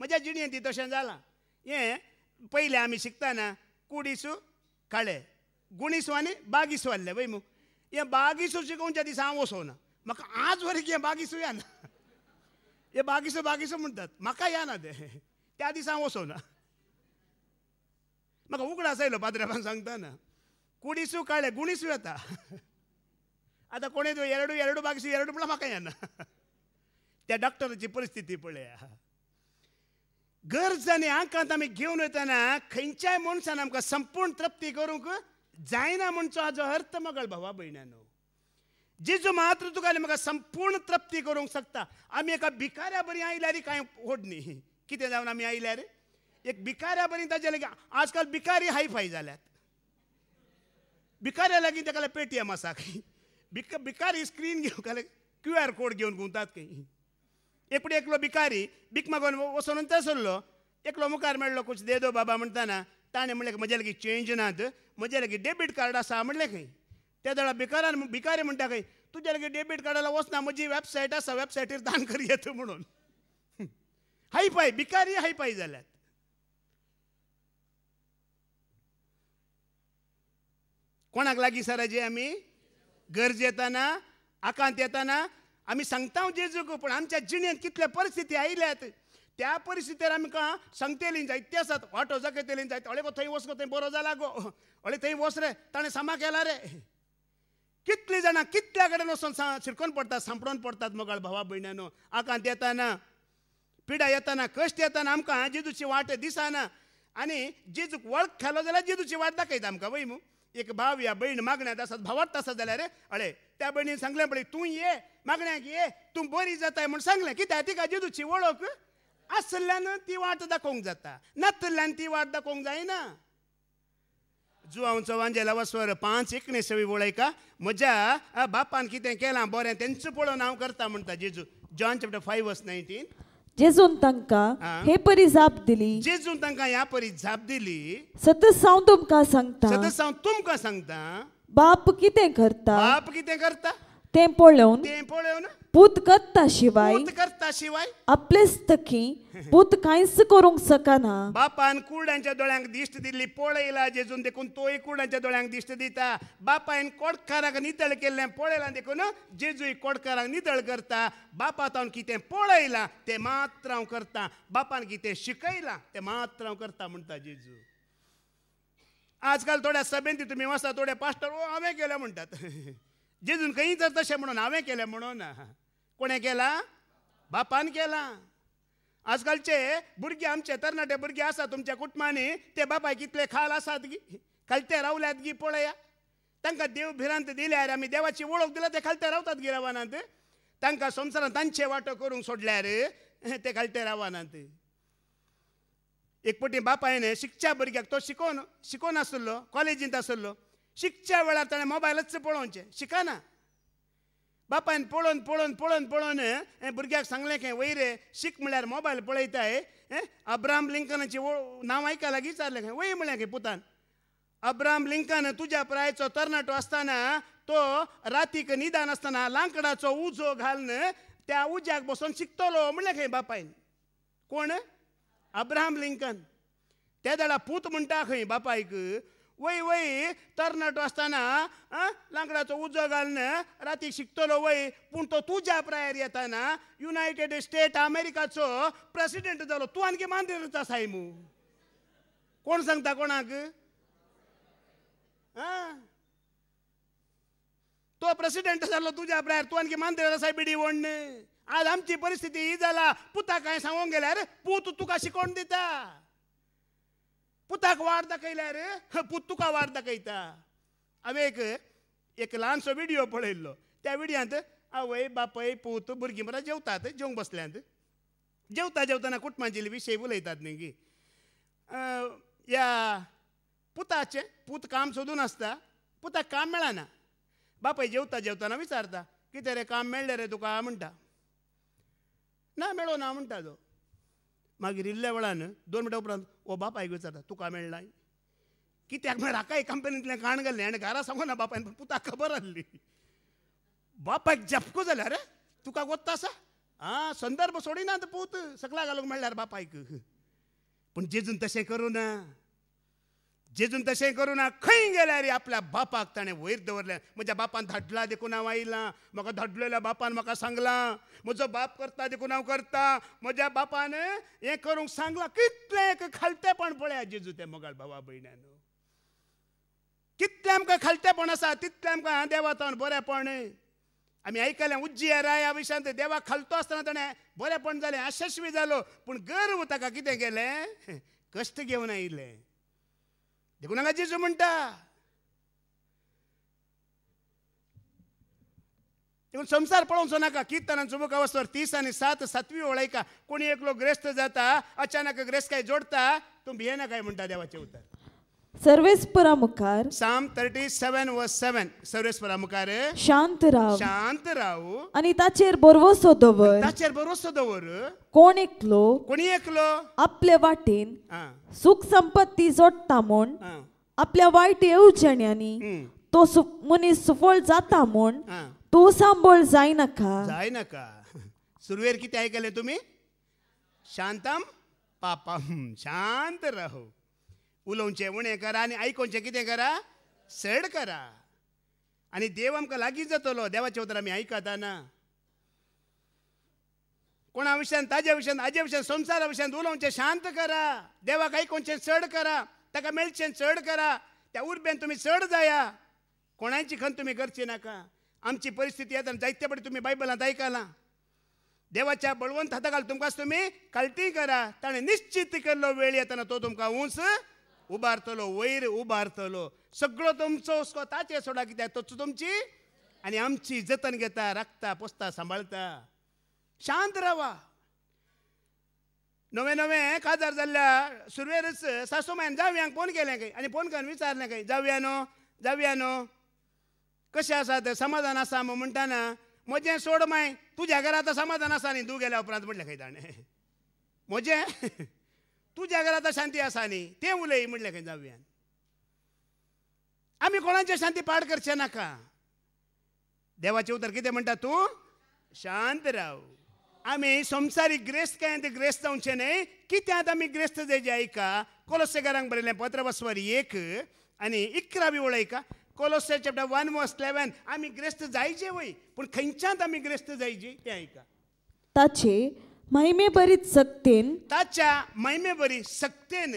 म्हज्या जिणयेंत ती तशें जालां हें पयलें आमी शिकतना कुडिसू काळे गुणिसू आनी बागिसू आहले वय मू हें बागिसू शिकोवच्या दिसा हांव वचोना म्हाका आज वरेक हें बागिसू येना हे बागिसू बागिसू म्हणटात म्हाका येना ते त्या दिसा हांव वचोना म्हाका उगडास आयलो पाद्र्याबान सांगतना कुडिसू काळे गुणिसू येता आतां कोणें ಎರಡು बागिसू ಎರಡು म्हणल्यार म्हाका येना त्या डॉक्टराची परिस्थिती पळया गरज आनी आकांत आमी घेवन वयतना खंयच्याय मनशान आमकां संपूर्ण तृप्ती करूंक जायना म्हणचो हाजो अर्थ मगळ भावा भयणानो जेजू मात्र तुका आनी म्हाका संपूर्ण तृप्ती करूंक शकता आमी एका भिकाऱ्या बरी आयल्यार कांय व्हड न्ही कितें जावन आमी आयल्यार एक भिकाऱ्या बरी ताजे लागीं आजकाल भिकारी हायफाय जाल्यात भिकाऱ्या लागीं ताका पेटीएम आसा खंय भिकारी स्क्रीन घेवन QR कोड घेवन घुंवतात खंय एकपटी एकलो भिकारी भीक मागोन वचून सरलो एकलो मुखार मेळ्ळो कुछ दे दो बाबा म्हणटाना ताणें म्हणलें म्हजे लागीं चेंज नात म्हजे लागीं डेबीट कार्ड आसा म्हणलें खंय त्या दळा भिकारी म्हणटा खंय तुज्या लागीं डेबीट कार्डाला वचना म्हजी वेबसायट आसा वेबसायटीर दान करी येता म्हणून हायफाय भिकारी हायफाय जाल्यात कोणाक लागीं सराजे आमी गरज येताना आकांत येताना आमी सांगता जेजूक पूण आमच्या जिणेंत कितले परिस्थिती आयल्यात त्या परिस्थितीर आमकां सांगतेलीं जायते आसात वाटो जगयतेलीं जायते अळे गो थंय वच गो थंय बरो जाला गो अळे थंय वच रे ताणें सामा केला रे कितलीं जाणां कितल्या कडेन वचून शिरकोन पडटात सांपडोन पडटात मोगाळ भावा भयणानो आकांत येताना पिडा येताना कश्ट येताना आमकां जेजूची वाट दिसना आनी जेजूक वळख केलो जाल्यार जेजूची वाट दाखयता आमकां वय मू एक भाव या भयण मागण्यात आसात भावार्थ आसा जाल्यार अळे त्या भयणीन सांगलें पळय तूं ये मागण्याक ये तूं बरी जाताय म्हूण सांगलें कित्याक तिका जेजूची वळख आसल्यान ती वाट दाखोवंक जाता नासल्यान ती वाट दाखोवंक जायना जुआंवचो वांजेला वस्वर 5:19 वळयका म्हज्या बापान कितें केलां बरें तेंच पळोवन हांव करता म्हणटा जेजू जॉन चॅप्टर 5:19 जेजून तांकां हे परी जाप दिली जेजून तांकां ह्या परी जाप दिली सतत हांव तुमकां सांगता सतत हांव तुमकां सांगता बाप कितें करता बाप कितें करता तें पळोवन पूत करता शिवाय आपलेच तकी पूत कांयच करूंक शकना बापान कुर्डांच्या दोळ्यांक दिश्ट दिल्ली पळयला जेजून देखून तोय कुर्डांच्या दोळ्यांक दिश्ट दिता बापायन कोडकाराक नितळ केल्लें पळयलां देखून जेजूय कोडकाराक नितळ करता बापात हांव कितें पळयलां तें मात्र हांव करता बापान कितें शिकयलां तें मात्र हांव करता म्हणटा जेजू आजकाल थोड्या सभेंत तुमी वचता थोडे पास्टर हांवें केलें म्हणटात जेजून खंय तर तशें म्हणून हांवें केलें म्हणून कोणें केलां बापान केलां आजकालचे भुरगे आमचे तरणाटे भुरगे आसा तुमच्या कुटुंबांनी ते बापाय कितले खाल आसात गी खालते रावल्यात गी पळया तांकां देव भिरांत दिल्यार आमी देवाची वळख दिल्या ते खालते रावतात गी रावानांत तांकां संवसारांत तांचे वाटो करूंक सोडल्यार ते खालते रावानांत एक पटी बापायन शिकच्या भुरग्याक तो शिकोवन आसलो कॉलेजींत आसलो शिकच्या वेळार ताणें मोबायलच पळोवचें शिकना बापायन पळोवन भुरग्याक सांगलें की वयर शिक म्हळ्यार मोबायल पळयताय अब्राहम लिंकनाची नाव आयकायला विचारले काय वय म्हळ्या काय पुतान अब्राहम लिंकन तुझ्या प्रायचो तरणाटो असताना तो रातीक निदान असताना लांकडाचो उजो घालून त्या उज्याक बसून शिकतलो म्हणले खंय बापायन कोण अब्राहम लिंकन त्या दाडा पूत म्हणटा खंय बापायक वय वय तरणाटो असताना लांकडाचो उजो घालून रातीक शिकतलो वय पूण तो तुज्या प्रायर येताना युनायटेड स्टेट अमेरिकाचो प्रेसिडेंट जालो तूं आणखी मांद्रेरच आसाय मू कोण सांगता कोणाक तो प्रेसिडेंट जालो तुझ्या प्रायर तू आणखी मांद्रेर आसाय बिडी वण आज आमची परिस्थिती ही जाला पुता काय सांगूंक गेल्यार पूत तुका शिकोवन दिता पुताक वाट दाखयल्यार पूत तुका वाट दाखयता हांवें एक ल्हानसो व्हिडिओ पळयल्लो त्या व्हिडियांत आवय बापय पूत भुरगीं बरां जेवतात जेवंक बसल्यांत जेवताना कुटुंबाचे विशय उलयतात न्ही या पुताचें पूत काम सोदून आसता पुताक काम मेळना बापय जेवताना विचारता कितें रे काम मेळ्ळें रे तुका म्हणटा ना मेळो ना म्हणटा तो मागीर इल्ल्या वेळान 2 मिनटां उपरांत ओ बापायक विचारता तुका मेळ्ळा कित्याक म्हळ्यार हाकाय कंपनींतलें काण गेल्लें आनी घरा सांगूं ना बापायन पुताक खबर आसली बापायक झपको जाल्यार रे तुका गोत्ता आसा संदर्भ सोडिना पूत सकला घालूंक मेळ्ळ्यार बापायक पूण जेजून तशें करूं ना जेजून तशें करूं ना खंय गेल्यार आपल्या बापाक ताणें वयर दवरलें म्हज्या बापान धाडला देखून हांव आयलां म्हाका धाडलेल्या बापान म्हाका सांगलां म्हजो बाप करता देखून हांव करता म्हज्या बापान हें करूंक सांगलां कितलें खालतेपण पळया जेजू तें मोगाळ भावा भयण्यानो कितलें आमकां खालतेपण आसा तितलें आमकां देवातान बरेंपण आमी आयकलें उज्जियारा ह्या विशयांत देवाक खालतो आसतना ताणें बरेंपण जालें यशस्वी जालो पूण गर्व ताका कितें केलें कश्ट घेवन आयिल्लें देखून हांगा जेजू म्हणटा देखून संसार पळोवचो नाका कीर्तनाचो बुक अवस्थेवर 30 आणि 7 7वी वळयका कोणी एकलो ग्रेस्त जाता अचानक ग्रेस्तकाय जोडता तूं भियेना काय म्हणटा देवाचें उतर सर्वेस्परा मुखार Psalm 37:7 सर्वेस्परा मुखार शांत राव आणि ताचेर बरवसो दवर कोण एकलो आपल्या वाटेन सुख संपत्ती जोडटा म्हूण आपल्या वायट येवजण्यांनी तो मनीस सुफळ जाता म्हूण तूं सांबळ जायनाका सुरवेर कितें आयकलें तुमी शांतम पापम शांत राहो उलोवचें उणें करा आनी आयकोवचें कितें करा चड करा आनी देव आमकां लागीं जातलो देवाचें उतर आमी आयकताना कोणा विशयान ताज्या विशयान हाज्या विशयान संवसारा विशयान उलोवचें शांत करा देवाक आयकोवचें चड करा ताका मेळचें चड करा त्या उर्बेन तुमी चड जाया कोणाची खंत तुमी करची नाका आमची परिस्थिती येता जायते फावटी तुमी बायबलांत आयकलां देवाच्या बळवंत हाता घाल तुमकां तुमी कळटी करा ताणें निश्चित केल्लो वेळ येताना तो तुमकां उंच उबारतलो वयर उबारतलो सगळो तुमचो हुस्को ताचेर सोडा कित्याक तोच तुमची आनी आमची जतन घेता राखता पोसता सांबाळता शांत रावा नवे काजार जाल्ल्या सुरवेरच सासूमायन जावयांक फोन केलें खंय आनी फोन करून विचारलें खंय जावया न्हू कशें आसा तर समाधान आसा म्हणटाना म्हजें सोड माय तुज्या घरा आतां समाधान आसा न्ही तूं गेल्या उपरांत म्हणलें खंय ताणें म्हजें तुज्या घरा आतां शांती आसा न्ही तें उलय म्हणलें खंय जावयान आमी कोणाचें शांती पाड करचें नाका देवाचें उतर कितें म्हणटा तूं शांत राव आमी संवसारीक ग्रेस्त काय ते ग्रेस्त जावचें न्हय कित्याक आमी ग्रेस्त जायचे आयका कोलोसेकारांक बरयलें 15:1 आनी 11वी वळयका कोलोसे चॅप्टर 1:11 आमी ग्रेस्त जायचे वय पूण खंयच्यात आमी ग्रेस्त जायची तें आयका ताचे महिमे बरीच सक्तेन ताच्या महिमे बरी सक्तेन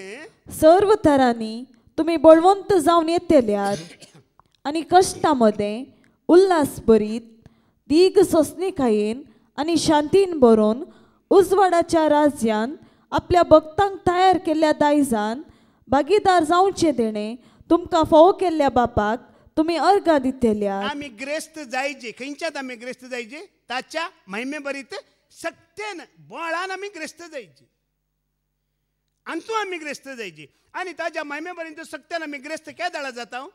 सर्व तरांनी तुम्ही बळवंत जावन येतेल्यात आणि कष्टामध्ये उल्हास बरीत दीग सोसणिकायेन आणि शांतीन बरोवन उजवाडाच्या राज्यान आपल्या भक्तांक तयार केल्ल्या दायजान भागीदार जावचे देणे तुमकां फोव केल्ल्या बापाक तुम्ही अर्घा दितेल्या आमी ग्रेस्त जायचे खंयच्यात आमी ग्रेस्त जायचे ताच्या महिमे बरीत सक्तेन बळान आमी ग्रेस्त जायची अंतू आमी ग्रेस्त जायची आनी ताच्या महिमे बरीत सक्तेन आमी ग्रेस्त केदाळा जाता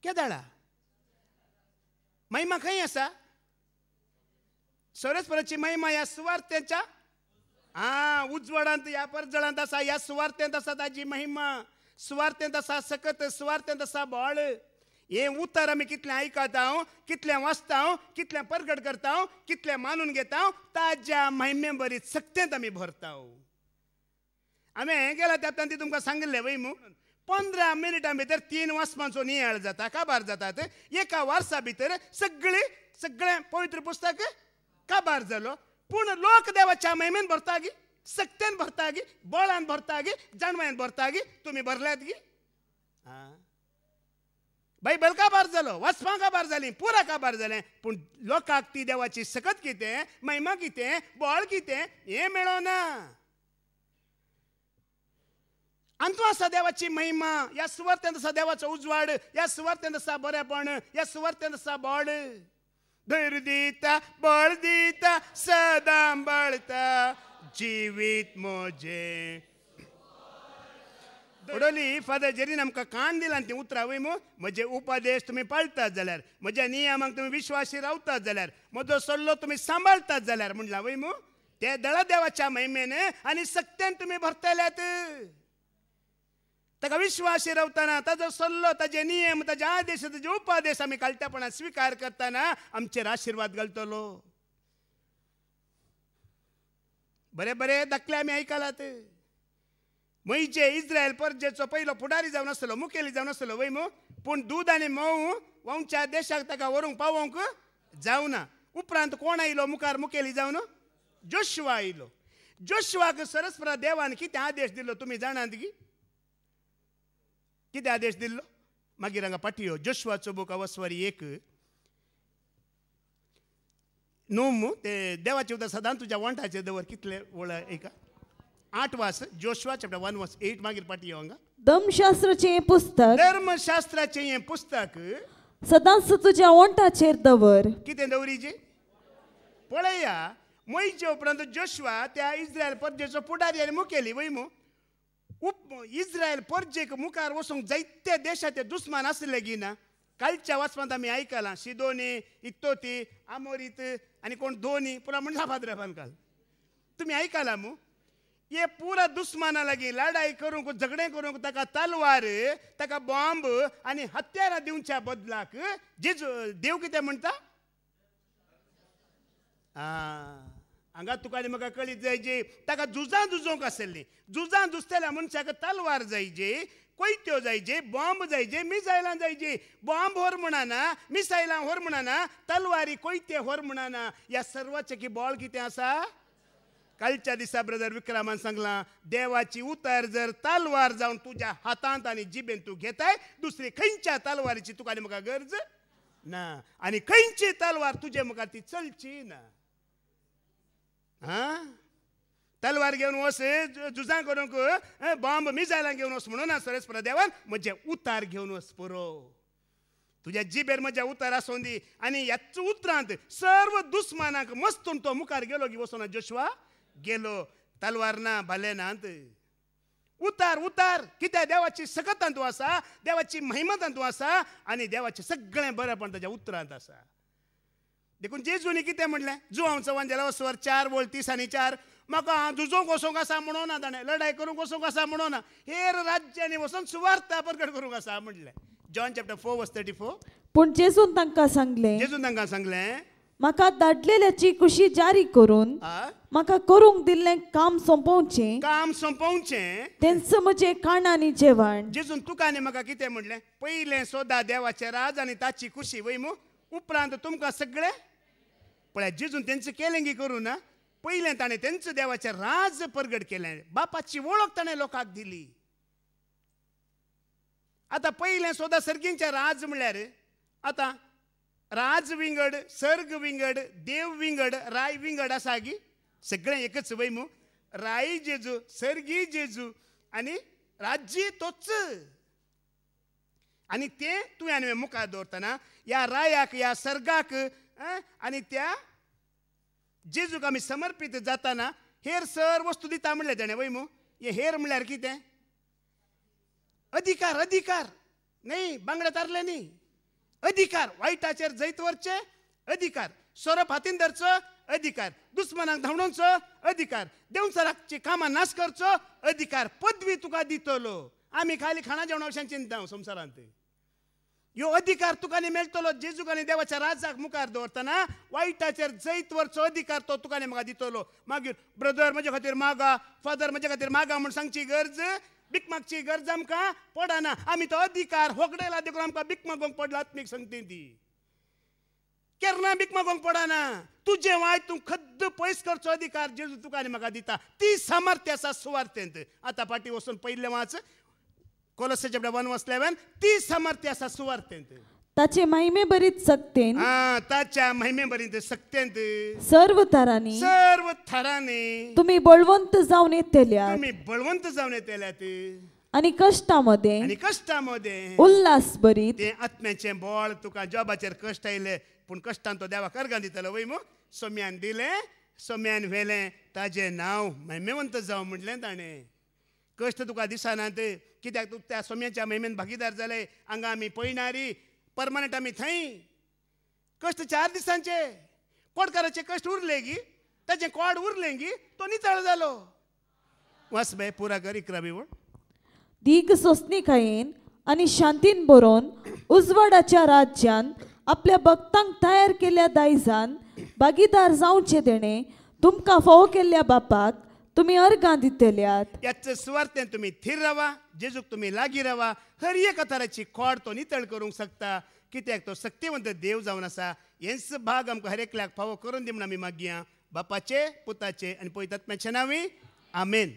केदाळा महिमा खंय आसा सर्वेस्पराची महिमा ह्या सुवार्थेच्या उजवाडांत ह्या परजळांत आसा, ह्या सुवार्थेंत आसा ताजी महिमा, सुवार्थेंत आसा सकत, सुवार्थेंत आसा बोळ. हे उतर आमी कितलें आयकता, कितलें वाचता, कितलें परगट करता, कितलें मानून घेता, ताज्या महिमे बरी सक्तेंत आमी भरता. हांवें गेल्या तेंपान ती तुमकां सांगिल्लें वय मू 15 मिनिटां भितर 3 वाचपांचो नियाळ जाता. काबार जातात. एका वर्सा भितर सगळें पवित्र पुस्तक काबार जालो. पूण लोक देवाच्या महिमेन भरता गी, सक्तेन भरता गी, बळान भरता गी, जाणव्यान भरता गी. तुमी भरल्यात गी? बायबल काबार जालो, वाचपां काबार जालीं, पुरा काबार जालें. पूण लोकांक ती देवाची सकत कितें, महिमा कितें, बळ कितें हें मेळना. अंतू आसा देवाची महिमा, ह्या सुवार्थेंत आसा देवाचो उजवाड, ह्या सुवार्थेंत आसा बरेपण, ह्या सुवार्थेंत आसा बळ. धैर्य दिता, बळ दिता, सदां बळता, जिवीत मोजे. उडोली फादर जेरीन आमकां कान दिलां ती उतरां वय मू. म्हजे उपदेश तुमी पाळटात जाल्यार, म्हज्या नियमांक तुमी विश्वासी रावतात जाल्यार, म्हजो सल्लो तुमी सांबाळटात जाल्यार म्हणला वय मू. ते दळ देवाच्या महिमेन आनी सक्तेन तुमी भरतल्यात. ताका विश्वासी रावतना ताजो सल्लो, ताजे नियम, ताजे आदेश, ताजे उपदेश आमी कालतेपणान स्वीकार करतना आमचेर आशिर्वाद घालतलो. बरे बरे दाखले आमी आयकलात. मोइजे इस्रायल परजेचो पयलो फुडारी जावन आसलो, मुखेली जावन आसलो वय मू. पूण दूद आनी मोव वंच्या देशाक ताका व्हरूंक पावोवंक जावना. उपरांत कोण आयलो मुखार मुखेली जावन? जोशुआ आयलो. जोशुआक सरस्वरा देवान कितें आदेश दिलो तुमी जाणात गी? कितें आदेश दिल्लो? मागीर हांगा पाठयो. जोशुआचो बूक अवस्वारी 1 9 ते देवाचे उतर सदां तुज्या वंठाचेर दवर. कितले वळ एका 8 वास. जोशुआ चॅप्टर 1 वर्स 8 मागीर पाठयो हांगा. धर्मशास्त्राचें पुस्तक, धर्मशास्त्राचें हें पुस्तक सदांच तुज्या वंठाचेर दवर. कितें दवरीचे? पळया, मोइजे उपरांत जोशुआ त्या इस्रायल परजेचो फुडारी आनी मुखेली वय मू. इस्रायल परजेक मुखार वचूंक जायते देशाचे दुस्मान आसले गी ना. कालच्या वाचपांत आमी आयकलां सिदोनी, इत्तोती, आमोरीत आनी कोण दोनी पुरा म्हणला भाद्रपण काल. तुमी आयकलां मू. हे पुरा दुस्माना लागीं लढाई करूंक, झगडें करूंक ताका तलवार, ताका बॉम्ब आनी हत्यारां दिवच्या बदलाक देव कितें म्हणटा? हांगा तुका आनी म्हाका कळीत जाय जे ताका झुजोवंक आसली. झुजतेल्या मनशाक तलवार जायजे, कोयत्यो जायजे, बॉम्ब जायजे, मिसायलां जायजे. बॉम्ब व्हर म्हणना, मिसायलां व्हर म्हणना, तलवारी कोयते व्हर म्हणना. ह्या सर्वाचे की बळ कितें आसा? कालच्या दिसा ब्रदर विक्रमान सांगलां, देवाची उतर जर तलवार जावन तुज्या हातांत आनी जिबेन तूं घेताय, दुसरी खंयच्या तलवारीची तुका आनी म्हाका गरज ना. आनी खंयची तलवार तुजे मुखार ती चलची ना. तलवार घेवन वच, झुजां करूंक बॉम्ब मिसायलां घेवन वच म्हणून सरस्वरा देवान म्हजे उतार घेवन वच पुरो. तुज्या जिबेर म्हज्या उतार आसूं दी. आनी ह्याच उतरांत सर्व दुस्मानाक मस्तून तो मुखार गेलो की वचून जोशुआ गेलो. तलवार ना, भाले नात. उतार उतार कित्याक देवाची सकत तांतू आसा, देवाची महिमा तांतू आसा आनी देवाचें सगळें बरेंपण ताच्या उतरांत आसा. देखून जेजूनी कितें म्हणलें? जुवांचो वांजेला वसवर 4 वळ 30 आनी 4. म्हाका झुजोवंक वचोंक आसा म्हणून ना, ताणें लढाई करूंक वचोंक आसा म्हणून ना, हेर राज्यांनी वचून सुवार्ता प्रकट करूंक आसा म्हणलें. जॉन चॅप्टर 4 वर्स 34. पूण जेजून तांकां सांगलें, म्हाका धाडलेल्याची खुशी जारी करून म्हाका करूंक दिल्लें काम संपोवचें. तेंच म्हजें खाण आनी जेवण. जेजून तुका आनी म्हाका कितें म्हणलें? पयलें सोदा देवाचें राज आनी ताची खुशी वय मू. उपरांत तुमकां सगळें पळय. जेजून तेंचें केलें गी करूं ना. पयलें ताणें तेंचें देवाचें राज परगट केलें. बापाची वळख ताणें लोकांक दिली. आतां पयलें सोदा सर्गींचें राज म्हणल्यार आतां राज विंगड, सर्ग विंगड, देव विंगड, राय विंगड आसा गी. सगळें एकच वय मू. राई जेजू, सर्गी जेजू आनी राज्य तोच. आनी तें तुवें आनी मुखार दवरतना ह्या रायाक, ह्या सर्गाक आनी त्या जेजूक आमी समर्पीत जाताना हेर सर वस्तू दिता म्हणलें ताणें वय मू. हे हेर म्हणल्यार कितें? अधिकार. अधिकार न्ही, बांगडे तारले न्ही. अधिकार, वायटाचेर जैत व्हरचे अधिकार, सोरोप हातीन धरचो अधिकार, दुस्मनाक धांवडोवचो अधिकार, देवचाराची कामां नाश करचो अधिकार, पदवी तुका दितलो. आमी खाली खाणा जेवणाविशयी चिंता संवसारांत ह्यो अधिकार तुका मेळटलो. जेजूक आनी देवाच्या राजाक मुखार दवरतना वायटाचेर जैत वरचो अधिकार तो तुका म्हाका दितलो. मागीर ब्रदर म्हजे खातीर मागा, फादर म्हजे खातीर मागा म्हूण सांगची गरज, भीक मागची गरज आमकां पडना. आमी तो अधिकार होगडयला देखून आमकां भीक मागोवंक पडला. आत्मीक सांगते ती केन्ना भीक मागोवंक पडना. तुजें वायट तूं खद्द पयस करचो अधिकार जेजू तुका आनी म्हाका दिता. ती सामर्थ्य आसा सुवार्थेंत. आतां फाटीं वचून पयलें वाच कोलोसे चॅप्टर 1:11. ती सामर्थ्य आसा सुवार्थेंत. ताचे महिमे बरीत सक्तेन ताच्या महिमे बरीत सक्तेंत सर्व तरांनी सर्व थरांनी तुम्ही बळवंत जावन येतल्यात. तुम्ही बळवंत जावन येतल्यात आणि कष्टामध्ये उल्हास बरीत. ते आत्म्याचें बळ तुका जॉबाचेर कश्ट आयले पूण कश्टान तो देवाक अर्गां दितलो वय मू. सोम्यान दिलें, सोम्यान व्हेलें, ताजें नांव महिमेवंत जावं म्हणलें ताणें. कश्ट तुका दिसनात कित्याक तूं त्या सोम्याच्या महिमेन भागीदार जाले. हांगा आमी पळयणारी परमनंट आमी थंय. कश्ट 4 दिसांचे, कोडकाराचे कश्ट उरले गी, ताचें कोड उरलें गी, तो नितळ जालो. वस बे पुरा कर 11वी वळ. दीग सोंसणीकायेन आनी शांतीन बरोवन उजवाडाच्या राज्यान आपल्या भक्तांक तयार केल्ल्या दायजान भागीदार जावचे तेणे तुमकां फोव केल्ल्या बापाक तुम्ही अर्गां दितल्यात. याच सुवार्थेन तुम्ही थीर रावा, जेजूक तुम्ही लागीं रावा. हर एक अथाराची खोड तो नितळ करूंक शकता कित्याक तो शक्तिवंत देव जावन आसा. हेच भाग आमकां हर एकल्याक फावो करून दी म्हूण आमी मागया. बापाचे, पुताचे आनी पवित्र आत्म्याचे नांवी. आमेन.